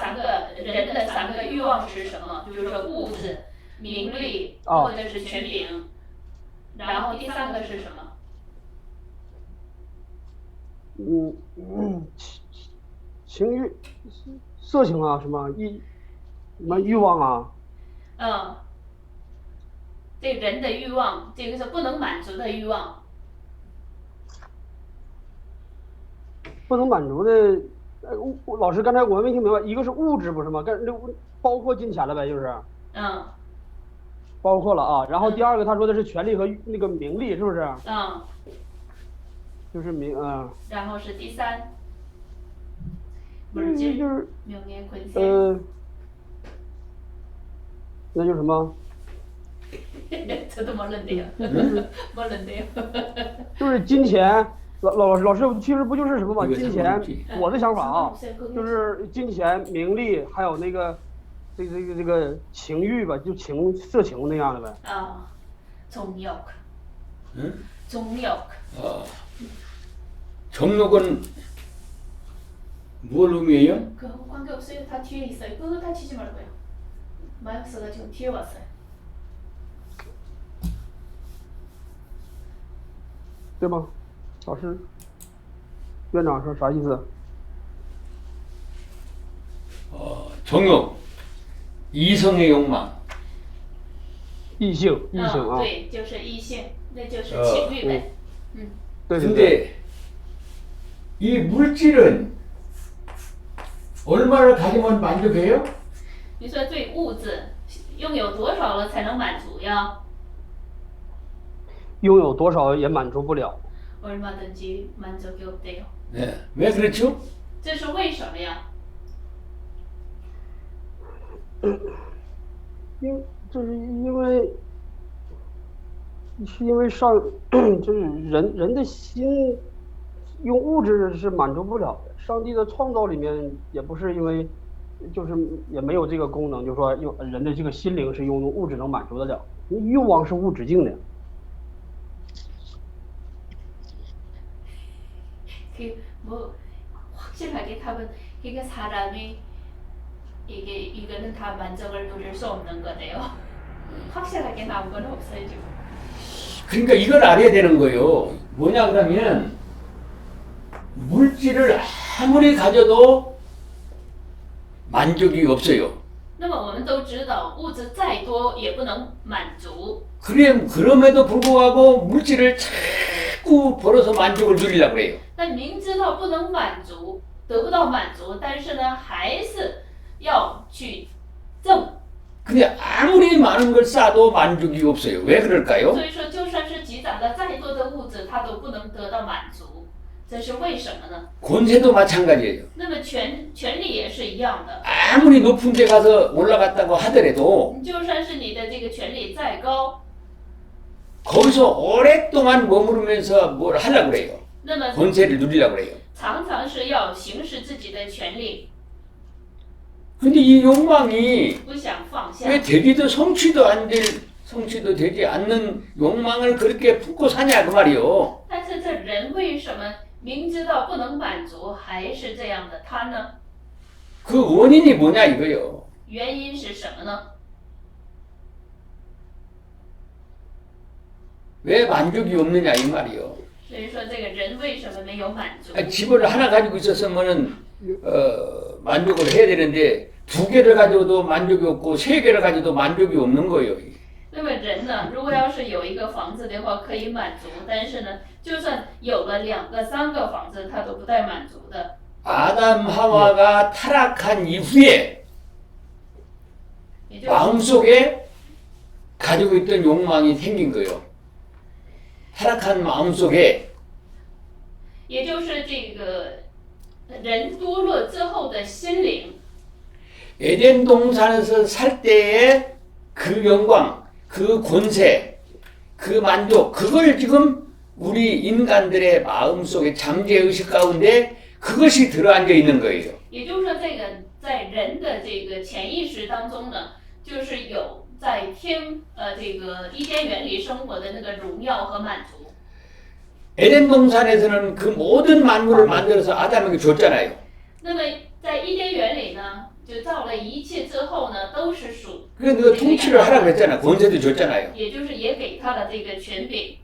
人的三个欲望是什么？就是说物质、名利或者是权柄，然后第三个是什么？情欲、色情啊，什么欲望啊？这人的欲望，这个是不能满足的欲望。不能满足的，老师刚才我没听明白，一个是物质不是吗？包括金钱了呗，就是。包括了啊。然后第二个他说的是权利和那个名利，是不是？就是然后是第三。물질、 명예、 권세。 那就是什么？ 저도 모른대요. 모른대요.就是金钱，老师，其实不就是什么嘛？金钱，我的想法啊，就是金钱、名利，还有那个这个情欲吧，就色情那样的呗。啊，정욕。 정욕。 정욕은 뭘 의미해요? 그거 관계없어요. 다 뒤에 있어요. 그거 다 치지 말고요. 마이크스가 지금 뒤에 왔어요. 对吗？老师，院长说啥意思？ 정욕, 이성의 욕망. 异性啊。对，就是异性，那就是情欲呗。对。 근데 이 물질은 얼마를 가지면 만족해요? 你说对物质拥有多少了才能满足呀？拥有多少也满足不了。 얼마든지 만족이 없대요. 네. 왜 그렇죠? 这是为什么呀？因为就是人的心用物质是满足不了的。上帝的创造里面也不是因为，就是也没有这个功能，就是说用人的这个心灵是用物质能满足得了。欲望是无止境的。 뭐 확실하게 답은 이게 사람이 이거는 다 만족을 누릴 수 없는 거네요. 확실하게 나온 건 없어요 지금. 그러니까 이걸 알아야 되는 거예요. 뭐냐 그러면 물질을 아무리 가져도 만족이 없어요. 那么我们都知道物质再多也不能满足。 그럼에도 불구하고 물질을 자꾸 벌어서 만족을 누리려고 그래요. 但明知道不能满足，得不到满足，但是呢，还是要去挣。 근데 아무리 많은 걸 쌓아도 만족이 없어요. 왜 그럴까요? 所以说，就算是积攒了再多的物质，它都不能得到满足，这是为什么呢？ 권세도 마찬가지예요. 那么权力也是一样的。 아무리 높은 데 가서 올라갔다고 하더라도 就算是你的这个权力再高， 거기서 오랫동안 머무르면서 뭘 하려고 그래요. 那么 권세를 누리려고 그래요. 常常是要行使自己的权利， 근데 이 욕망이 不想放下。 왜 되기도 성취도 되지 않는 욕망을 그렇게 품고 사냐 그 말이요. 但是这人为什么明知道不能满足，还是这样的他呢？ 그 원인이 뭐냐 이거요. 原因是什么呢？ 왜 만족이 없느냐 이 말이요. 所以说，这个人为什么没有满足？ 집을 하나 가지고 있었으면은 만족을 해야 되는데 두 개를 가져도 만족이 없고 세 개를 가져도 만족이 없는 거예요. 那么人呢，如果要是有一个房子的话，可以满足，但是呢，就算有了2个、3个房子，他都不带满足的。 아담 하와가 타락한 이후에 也就是 마음속에 가지고 있던 욕망이 생긴 거예요. 타락한 마음속에 也就是这个人堕落之后的心灵， 에덴 동산에서 살 때의 그 영광, 그 권세, 그 만족, 그걸 지금 우리 인간들의 마음속에 잠재의식 가운데 그것이 들어앉아 있는 거예요. 也就是说，这个在人的这个潜意识当中呢，就是有在这个伊甸园里生活的那个荣耀和满足。 에덴 동산에서는 그 모든 만물을 만들어서 아담에게 줬잖아요. 那么在伊甸园里呢，就造了一切之后呢，都是属 그래서 그 통치를 하라고 그랬잖아. 권세도 줬잖아요. 也就是也给他了这个权柄。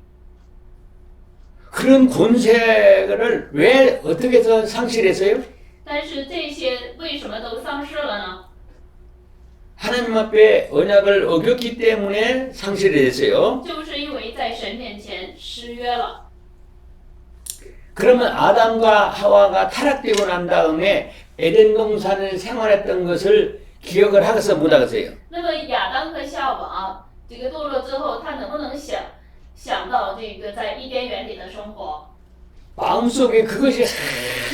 그런 권세를 왜 어떻게 해서 상실했어요? 但是这些为什么都丧失了呢？ 하나님 앞에 언약을 어겼기 때문에 상실이 됐어요. 就是因为在神面前失约了。 그러면 아담과 하와가 타락되고 난 다음에 에덴 동산을 생활했던 것을 기억을 하겠어 못 하겠어요? 那么亚当和夏娃这个堕落之后，他能不能想到这个在伊甸园里的生活？ 마음속에 그것이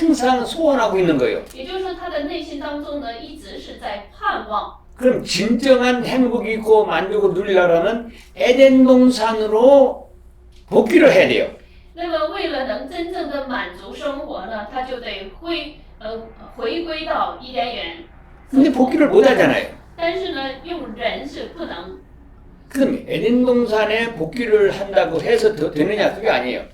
항상 소원하고 있는 거예요. 也就是说，他的内心当中呢，一直是在盼望 그럼 진정한 행복이 있고 만족을 누리려면 에덴 동산으로 복귀를 해야 돼요. 那么为了能真正的满足生活呢，他就得回归到伊甸园。 근데 복귀를 못 하잖아요. 但是呢，用人是不能。 그럼 에덴 동산에 복귀를 한다고 해서 더 되느냐? 그게 아니에요.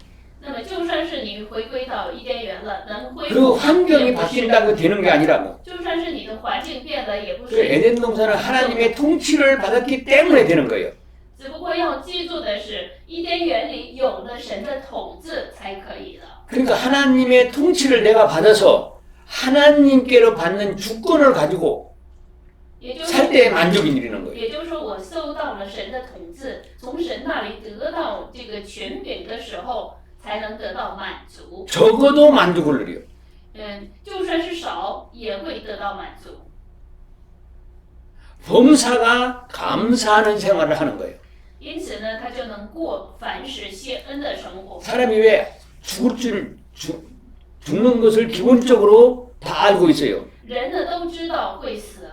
那么就算是你回归到伊甸园了，能恢 그 复 환경이 바뀐다고 되는 게 아니라고. 就算是你的环境变了，也不 그 是。 에덴 동산은 하나님의 통치를 받았기 때문에 되는 거예요. 只不过要记住的是，伊甸园里有了神的统治才可以的。 그러니까 하나님의 통치를 내가 받아서 하나님께로 받는 주권을 가지고 也就是 살 때에 만족이 누리는 거예요. 也就是说，我受到了神的统治，从神那里得到这个权柄的时候，才能得到满足。 적어도 만족을 누려요. 就算是少，也会得到满足。 범사가 감사하는 생활을 하는 거예요. 因此呢，他就能过凡事谢恩的生活。 사람이 왜 죽는 것을 기본적으로 다 알고 있어요. 人呢都知道会死，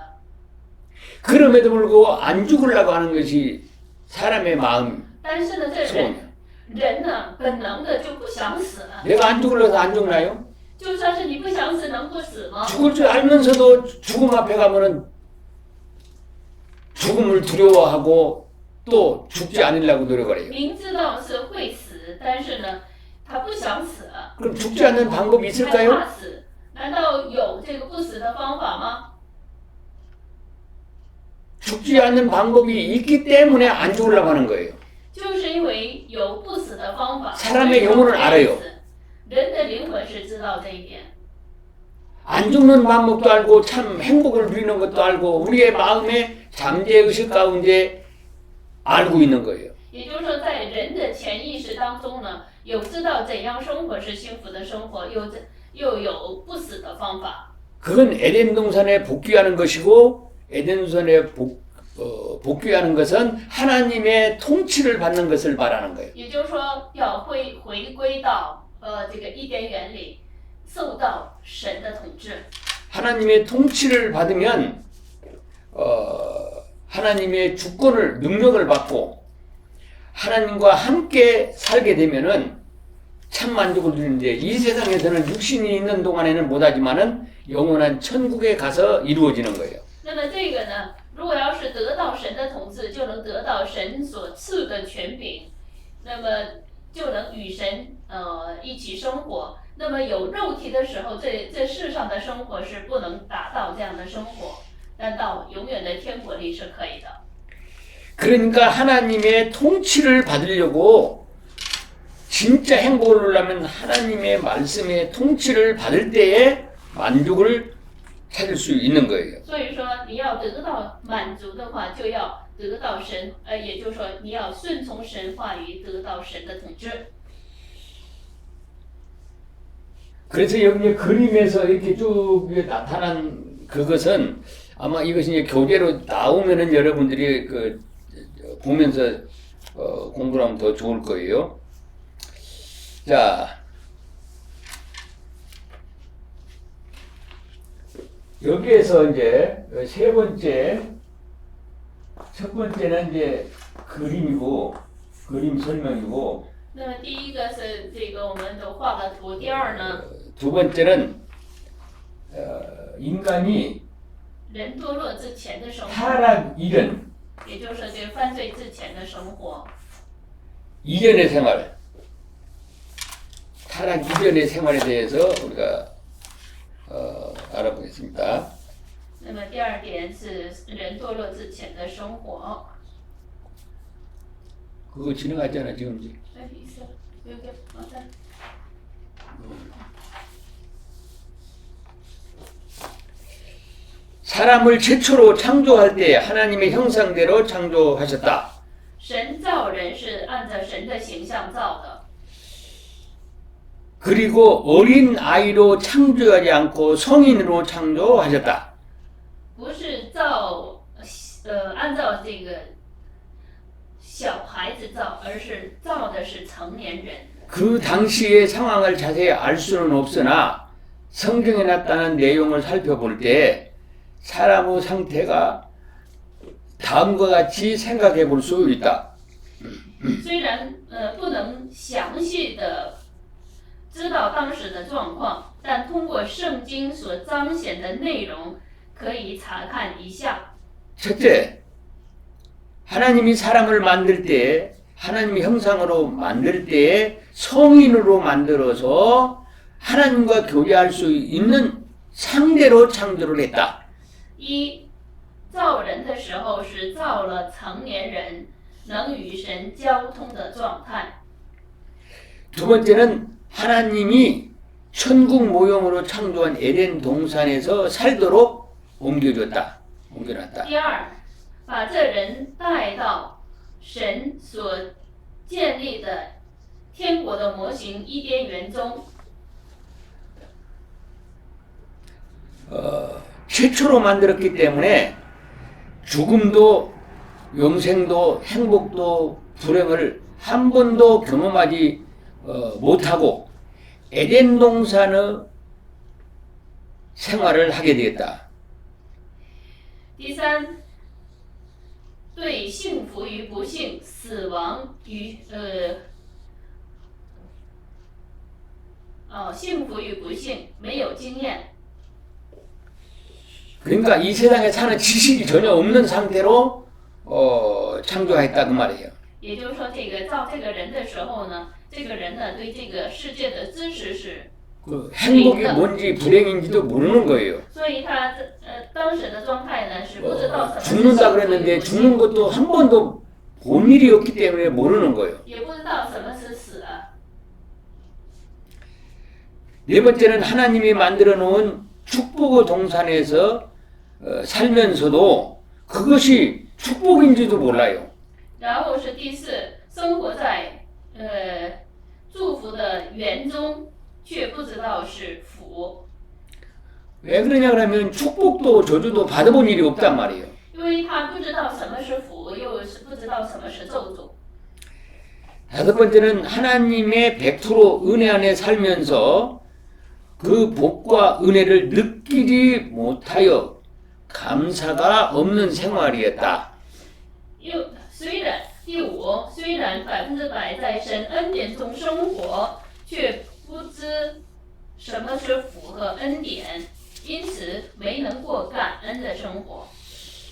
그럼에도 불구하고 안 죽으려고 하는 것이 사람의 마음 但是呢，这 소원이야. 人呢本能的就不想死了。 내가 안 죽으려고 안 죽나요? 就算是你不想死，能不死吗？ 죽을 줄 알면서도 죽음 앞에 가면은 죽음을 두려워하고 또 죽지 않으려고 노력을 해요. 明知道是会死，但是呢，他不想死， 그럼 죽지 않는 방법이 害 있을까요? 怕死。难道有这个不死的方法吗？ 죽지 않는 방법이 있기 때문에 안 죽으려고 하는 거예요. 就是因为有不死的方法。 사람의 영혼을 알아요. 人的灵魂是知道这一点。 안 죽는 방법도 알고 참 행복을 누리는 것도 알고 우리의 마음의 잠재의식 가운데 알고 있는 거예요. 也就是说，在人的潜意识当中呢，有知道怎样生活是幸福的生活，又有不死的方法。 그건 에덴 동산에 복귀하는 것이고 에덴 동산에 복귀하는 것은 하나님의 통치를 받는 것을 말하는 거예요. 也就是说，要回归到这个伊甸园里，受到神的统治。 하나님의 통치를 받으면 하나님의 주권을 능력을 받고 하나님과 함께 살게 되면은 참 만족을 누리는데 이 세상에서는 육신이 있는 동안에는 못하지만은 영원한 천국에 가서 이루어지는 거예요. 那么这个呢，如果要是得到神的统治，就能得到神所赐的权柄，那么就能与神一起生活。那么有肉体的时候，这世上的生活是不能达到这样的生活，但到永远的天国里是可以的。 그러니까 하나님의 통치를 받으려고 진짜 행복을 누리려면 하나님의 말씀의 통치를 받을 때에 만족을 찾을 수 있는 거예요. 所以说，你要得到满足的话，就要得到神，也就是说，你要顺从神话语，得到神的统治。 그래서 여기 그림에서 이렇게 쭉 나타난 그것은 아마 이것이 이제 교재로 나오면은 여러분들이 보면서 공부를 하면 더 좋을 거예요. 자, 여기에서 이제 세 번째, 첫 번째는 이제 그림이고, 그림 설명이고, 那么第一个是这个我们都画了图，第二呢， 두 번째는 인간이 人堕落之前的生活， 타락 이전, 也就是这个犯罪之前的生活。 이전의 생활, 타락 이전의 생활에 대해서 우리가 알아보겠습니다. 那么第二点是人堕落之前的生活。 그거 진행하잖아 지금. 哎，意思有点麻烦。 사람을 최초로 창조할 때 하나님의 형상대로 창조하셨다. 神造人是按照神的形象造的， 그리고 어린 아이로 창조하지 않고 성인으로 창조하셨다. 不是造按照这个小孩子造，而是造的是成年人。 그 당시의 상황을 자세히 알 수는 없으나 성경에 나타난 내용을 살펴볼 때 사람의 상태가 다음과 같이 생각해 볼 수 있다. 虽然不能详细的知道当时的状况，但通过圣经所彰显的内容，可以查看一下。 첫째, 하나님이 사람을 만들 때, 하나님의 형상으로 만들 때 성인으로 만들어서 하나님과 교제할 수 있는 상대로 창조를 했다. 一，造人的时候是造了成年人，能与神交通的状态。 두 번째는 하나님이 천국 모형으로 창조한 에덴 동산에서 살도록 옮겨놨다. 第二，把这人带到神所建立的天国的模型伊甸园中。 최초로 만들었기 때문에 죽음도 영생도 행복도 불행을 한 번도 경험하지 못하고 에덴 동산의 생활을 하게 되었다. 第三，对幸福与不幸、死亡与幸福与不幸没有经验。 그러니까 이 세상에 사는 지식이 전혀 없는 상태로 창조했다 그 말이에요. 也就是说，造这个人的时候呢，这个人呢对这个世界的知识是 그 행복이 뭔지 불행인지도 모르는 거예요. 所以他当时的状态呢是不知道什么是 죽는다 그랬는데 죽는 것도 한 번도 본 일이 없기 때문에 모르는 거예요. 也不知道什么是死。 네 번째는 하나님이 만들어 놓은 축복의 동산에서 살면서도 그것이 축복인지도 몰라요. 然后是第四，生活在祝福的园中，却不知道是福。 왜 그러냐 그러면 축복도 저주도 받아본 일이 없단 말이에요. 因为他不知道什么是福，又是不知道什么是咒诅。 다섯 번째는 하나님의 100% 은혜 안에 살면서 그 복과 은혜를 느끼지 못하여 감사가 없는 생활이었다. 第五，虽然100%在神恩典中生活，却不知什么是福和恩典，因此没能过感恩的生活。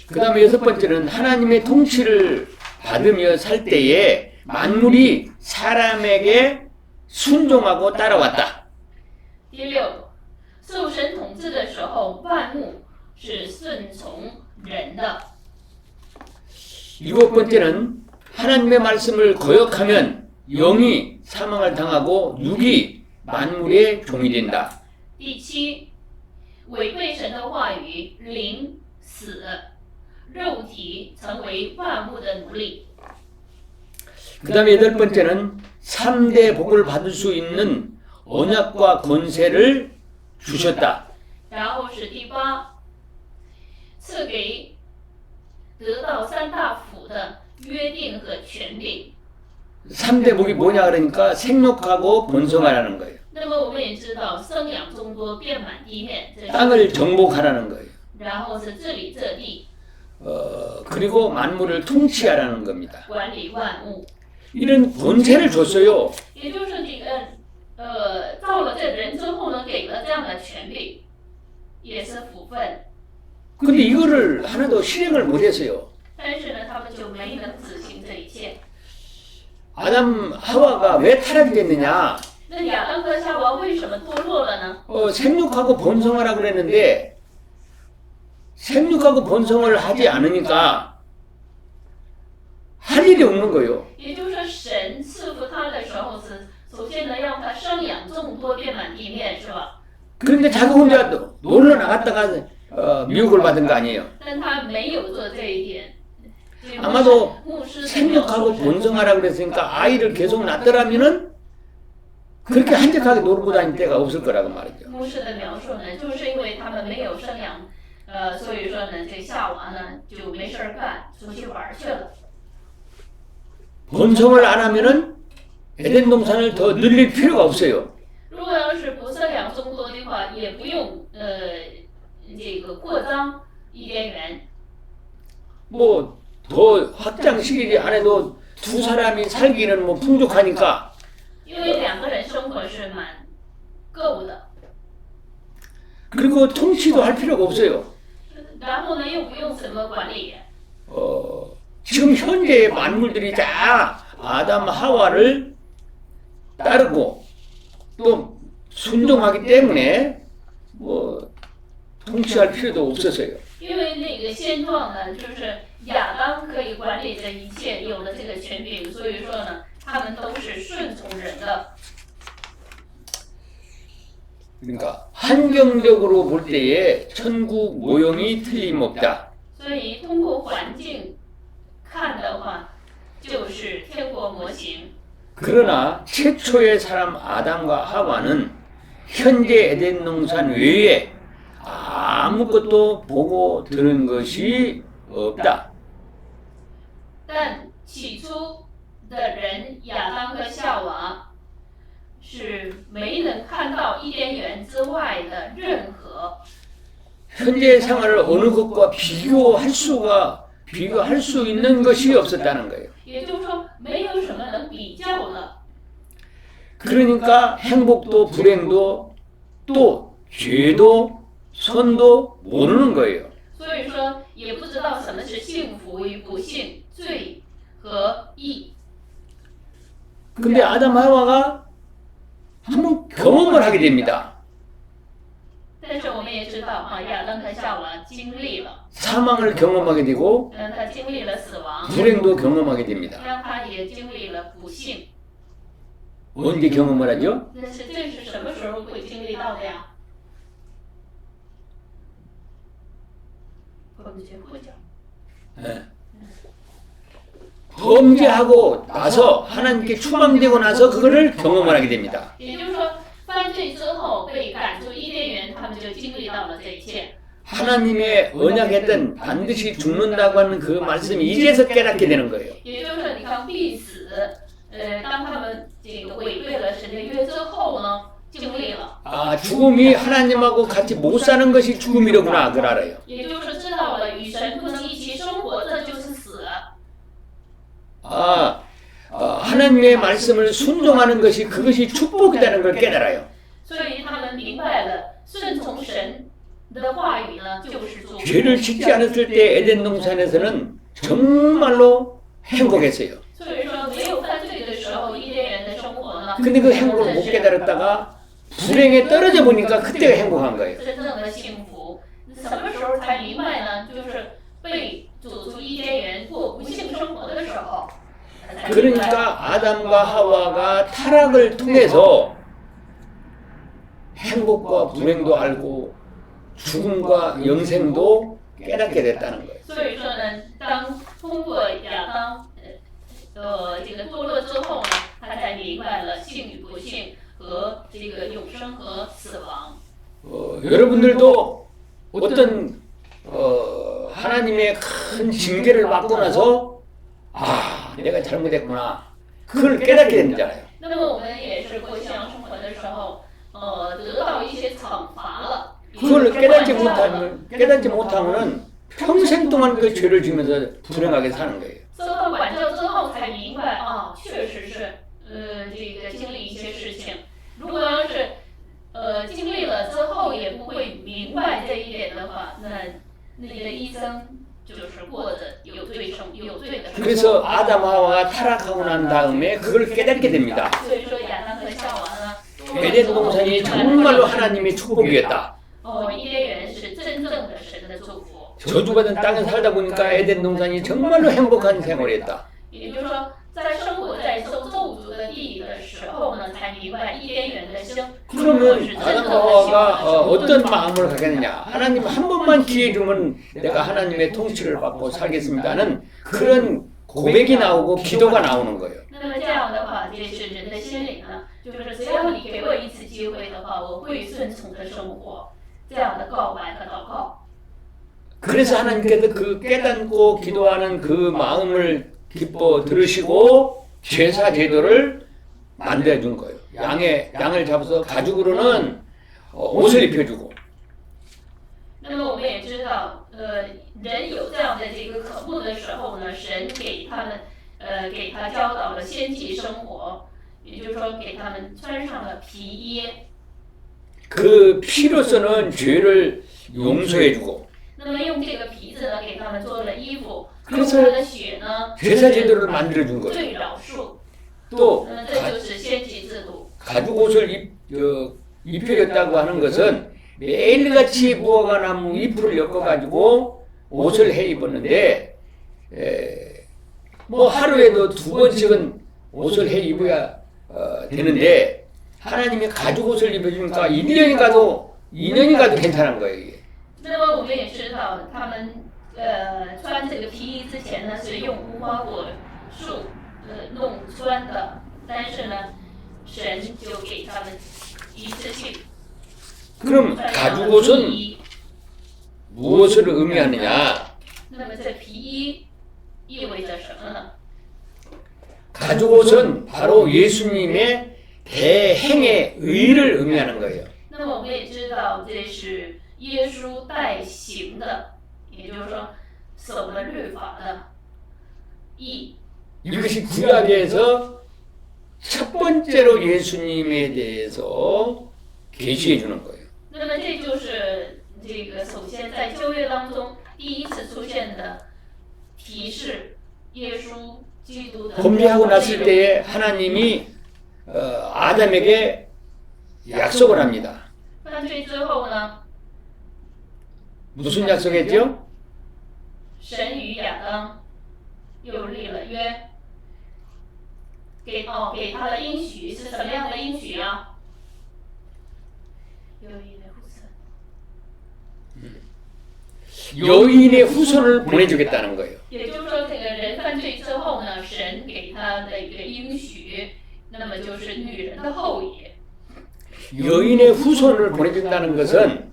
그 다음에 여섯 번째는 하나님의 통치를 받으며 살 때에 만물이 사람에게 순종하고 따라왔다. 第六，受神统治的时候，万物是顺从人的。 일곱 번째는 하나님의 말씀을 거역하면 영이 사망을 당하고 육이 만물의 종이 된다. 第七，违背神的话语，灵死，肉体成为万物的奴隶。 그 다음에 여덟 번째는 3대 복을 받을 수 있는 언약과 권세를 주셨다. 然后是第八，赐给得到三大福的约定和权柄。 3대 복이 뭐냐 그러니까 생육하고 번성하라는 거예요. 那么我们也知道，生养众多，遍满地面，这是 땅을 정복하라는 거예요. 然后是治理这地， 그리고 만물을 통치하라는 겁니다. 管理万物。 이런 권세를 줬어요. 也就是造了这人之后呢，给了这样的权利，也是福分。 근데 이거를 하나도 실행을 못했어요. 但是呢，他们就没能执行这一切。 아담 하와가 왜 타락이 됐느냐? 那亚当和夏娃为什么堕落了呢？ 생육하고 번성하라 그랬는데 생육하고 번성을 하지 않으니까 할 일이 없는 거예요. 也就是说，神赐福他的时候是首先呢，让他生养众多，遍满地面，是吧？ 그런데 자기 혼자 놀러 나갔다가 미혹을 받은 거 아니에요. 但他没有做这一点。 아마도 牧师的描 생육하고 述是 번성하라 그랬으니까 아이를 계속 낳더라면은 그렇게 한적하게 놀고 다닐 때가 없을 거라고 말이죠. 牧师的描述呢，就是因为他们没有生养，所以说呢，这夏娃呢就没事儿干，出去玩去了。 번성을 안 하면은 에덴 동산을 더 늘릴 필요가 없어요. 如果要是不生养众多的话，也不用这个扩张伊甸园。뭐 더 확장시키지 안 해도 두 사람이 살기는 뭐 풍족하니까. 因为两个人生活是蛮够的， 그리고 통치도 할 필요가 없어요. 然后呢又不用怎么管理。 지금 현재의 만물들이 다 아담 하와를 따르고 또 순종하기 때문에 뭐 통치할 필요도 없었어요. 因为那个现状呢，就是亚当可以管理这一切，有了这个权柄，所以说呢，他们都是顺从人的。 그러니까 환경적으로 볼 때에 천국 모형이 틀림없다. 所以通过环境看的话，就是天国模型。 그러나 최초의 사람 아담과 하와는 현재 에덴 동산 외에 아무것도 보고 들은 것이 없다. 但起初的人亚当和夏娃是没能看到伊甸园之外的任何， 현재 생활을 어느 것과 비교할 수 있는 것이 없었다는 거예요. 也就是说没有什么能比较的。 그러니까 행복도 불행도 또 죄도 선도 모르는 거예요. 所以说也不知道什么是幸福与不幸、罪和义。 근데 아담 하와가 한번 경험을 하게 됩니다. 但是我们也知道啊，亚当和夏娃经历了， 사망을 경험하게 되고 他经历了死亡， 불행도 경험하게 됩니다. 让他也经历了不幸。 언제 경험을 하죠? 但是这是什么时候会经历到的呀？我们学会讲。 예. 범죄하고 나서 하나님께 추방되고 나서 그거를 경험을 하게 됩니다. 也就是说，犯罪之后被赶出伊甸园，他们就经历到了这一切。 하나님의 언약했던 반드시 죽는다고 하는 그 말씀이 이제서 깨닫게 되는 거예요. 也就是说，你看必死，当他们这个违背了神的约之后呢，经历了， 아, 죽음이 하나님하고 같이 못 사는 것이 죽음이로구나 그걸 알아요. 也就是知道了与神不能一起生活，这就是死。 아, 하나님의 말씀을 순종하는 것이 그것이 축복이라는 걸 깨달아요. 所以他们明白了，顺从神的话语呢，就是祝福。 죄를 짓지 않았을 때 에덴 동산에서는 정말로 행복했어요. 所以说，没有犯罪的时候，伊甸园的生活呢， 근데 그 행복을 못 깨달았다가 불행에 떨어져 보니까 그때가 행복한 거예요. 真正的幸福，什么时候才明白呢？就是被逐出伊甸园过不幸生活的时候。 그러니까 아담과 하와가 타락을 통해서 행복과 불행도 알고 죽음과 영생도 깨닫게 됐다는 거예요. 所以说呢，当通过亚当这个堕落之后呢，他才明白了幸与不幸和这个永生和死亡。 여러분들도 어떤 하나님의 큰 징계를 받고 나서 아, 내가 잘못했구나. 그걸 깨닫게 되잖아요. 那么我们也是过信仰生活的时候，得到一些惩罚了。 그걸 깨닫지 못하면은 평생 동안 그 죄를 지면서 불행하게 사는 거예요. 受到管教之后才明白啊，确实是这个经历一些事情。如果要是经历了之后也不会明白这一点的话，那你的一生就是过着有罪的生 그래서 活。 아담 하와가 타락하고 난 다음에 그걸 깨닫게 됩니다. 所以说亚当和夏娃呢， 에덴 동산이 정말로 하나님의 축복이었다. 伊甸园是真正的神的祝福。 저주받은 땅에 살다 보니까 에덴 동산이 정말로 행복한 생활이었다. 也就是说，在生活在受咒诅的地的时候呢，才明白伊甸园的生活是 그러면 真 아담 正的幸 하와가 福。 어떤 마음을 갖겠느냐? 하나님 한 번만 기회 주면 내가 하나님의 통치를 받고 살겠습니다는 그런 고백이 나오고 기도가 나오는 거예요. 那么这样的话，这是人的心理呢，就是只要你给我一次机会的话，我会顺从的生活，这样的告白和祷告。 그래서 하나님께서 그 깨닫고 기도하는 그 마음을 기뻐 들으시고 제사 제도를 만들어 준 거예요. 양을 잡아서 가죽으로는 옷을 입혀주고. 那么我们也知道，人有这样的这个渴慕的时候呢，神给他们给他教导了先祭生活，也就是说给他们穿上了皮衣。 그 피로서는 죄를 용서해주고 那么用这个皮子呢，给他们做了衣服，用他的血呢， 제사 제도를 만들어준 거예요. 罪饶恕。 또 那么这就是先祭制度。 가죽 옷을 입혀줬다고 하는 것은 매일같이 무화과나무 잎을 엮어가지고 옷을 해 입었는데 뭐 하루에도 2번씩은 옷을 해 입어야 되는데 하나님이 가죽 옷을 입혀주니까 1년이 가도 2년이 가도 괜찮은 거예요. 이게. 那么我们也知道，他们穿这个皮衣之前呢是用无花果树弄穿的，但是呢，神就给他们一次性。 그럼 가죽 옷은 무엇을 의미하느냐? 那么这皮衣意味着什么呢？ 가죽 옷은 바로 예수님의 대행의 의를 의미하는 거예요. 那么我们也知道，这是耶稣代行的，也就是说守了律法的义。 이것이 구약에서 첫 번째로 예수님에 대해서 계시해 주는 거예요. 那么这就是这个首先在旧约当中第一次出现的提示耶稣基督的。 범죄하고 났을 때에 하나님이 아담에게 약속을 합니다. 犯罪之后呢， 무슨 약속했죠? 神与亚当又立了约，给他的应许是什么样的应许啊？여인의 후손을 보내주겠다는 거예요. 也就是说，这个人犯罪之后呢，神给他的一个应许，那么就是女人的后裔。 여인의 후손을 보내준다는 것은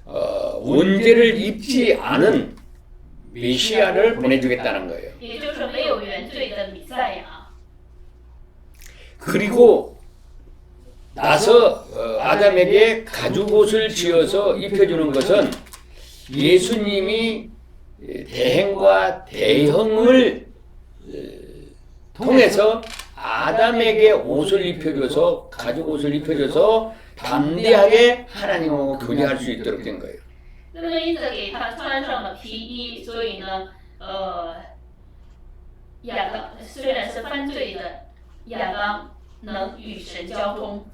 원죄를 입지 않은 메시아를 보내주겠다는 거예요. 也就是没有原罪的弥赛亚。 그리고 나서 아담에게 가죽 옷을 지어서 입혀주는 것은 예수님이 대행과 대형을 통해서 아담에게 옷을 입혀줘서 가죽 옷을 입혀줘서 담대하게 하나님하고 교제할 수 있도록 된 거예요. 那么因此给他穿上了皮衣，所以呢，亚当虽然是犯罪的，亚当能与神交通。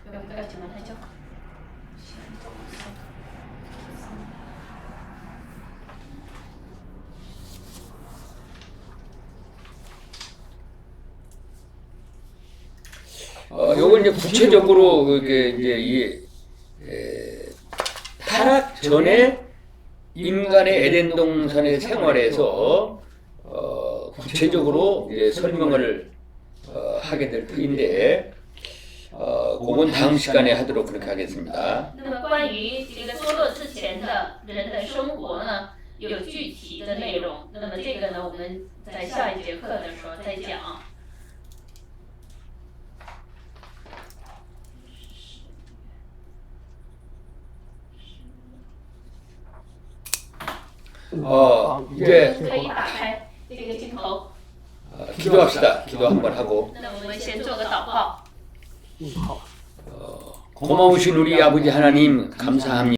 여기까지 만 하죠. 요걸 이제 구체적으로 이제 타락 전에 인간의 에덴 동산의 생활에서 구체적으로 이제 설명을 하게 될 터인데 그건 다음 시간에 하도록 그렇게 하겠습니다. 那么关于这个堕落之前的人的生活呢，有具体的内容。那么这个呢，我们在下一节课的时候再讲。 이제 可以打开这个镜头。 기도합시다. 기도 한번 하고. 那我们先做个祷告。 好。 고마우신 우리 아버지 하나님 감사합니다.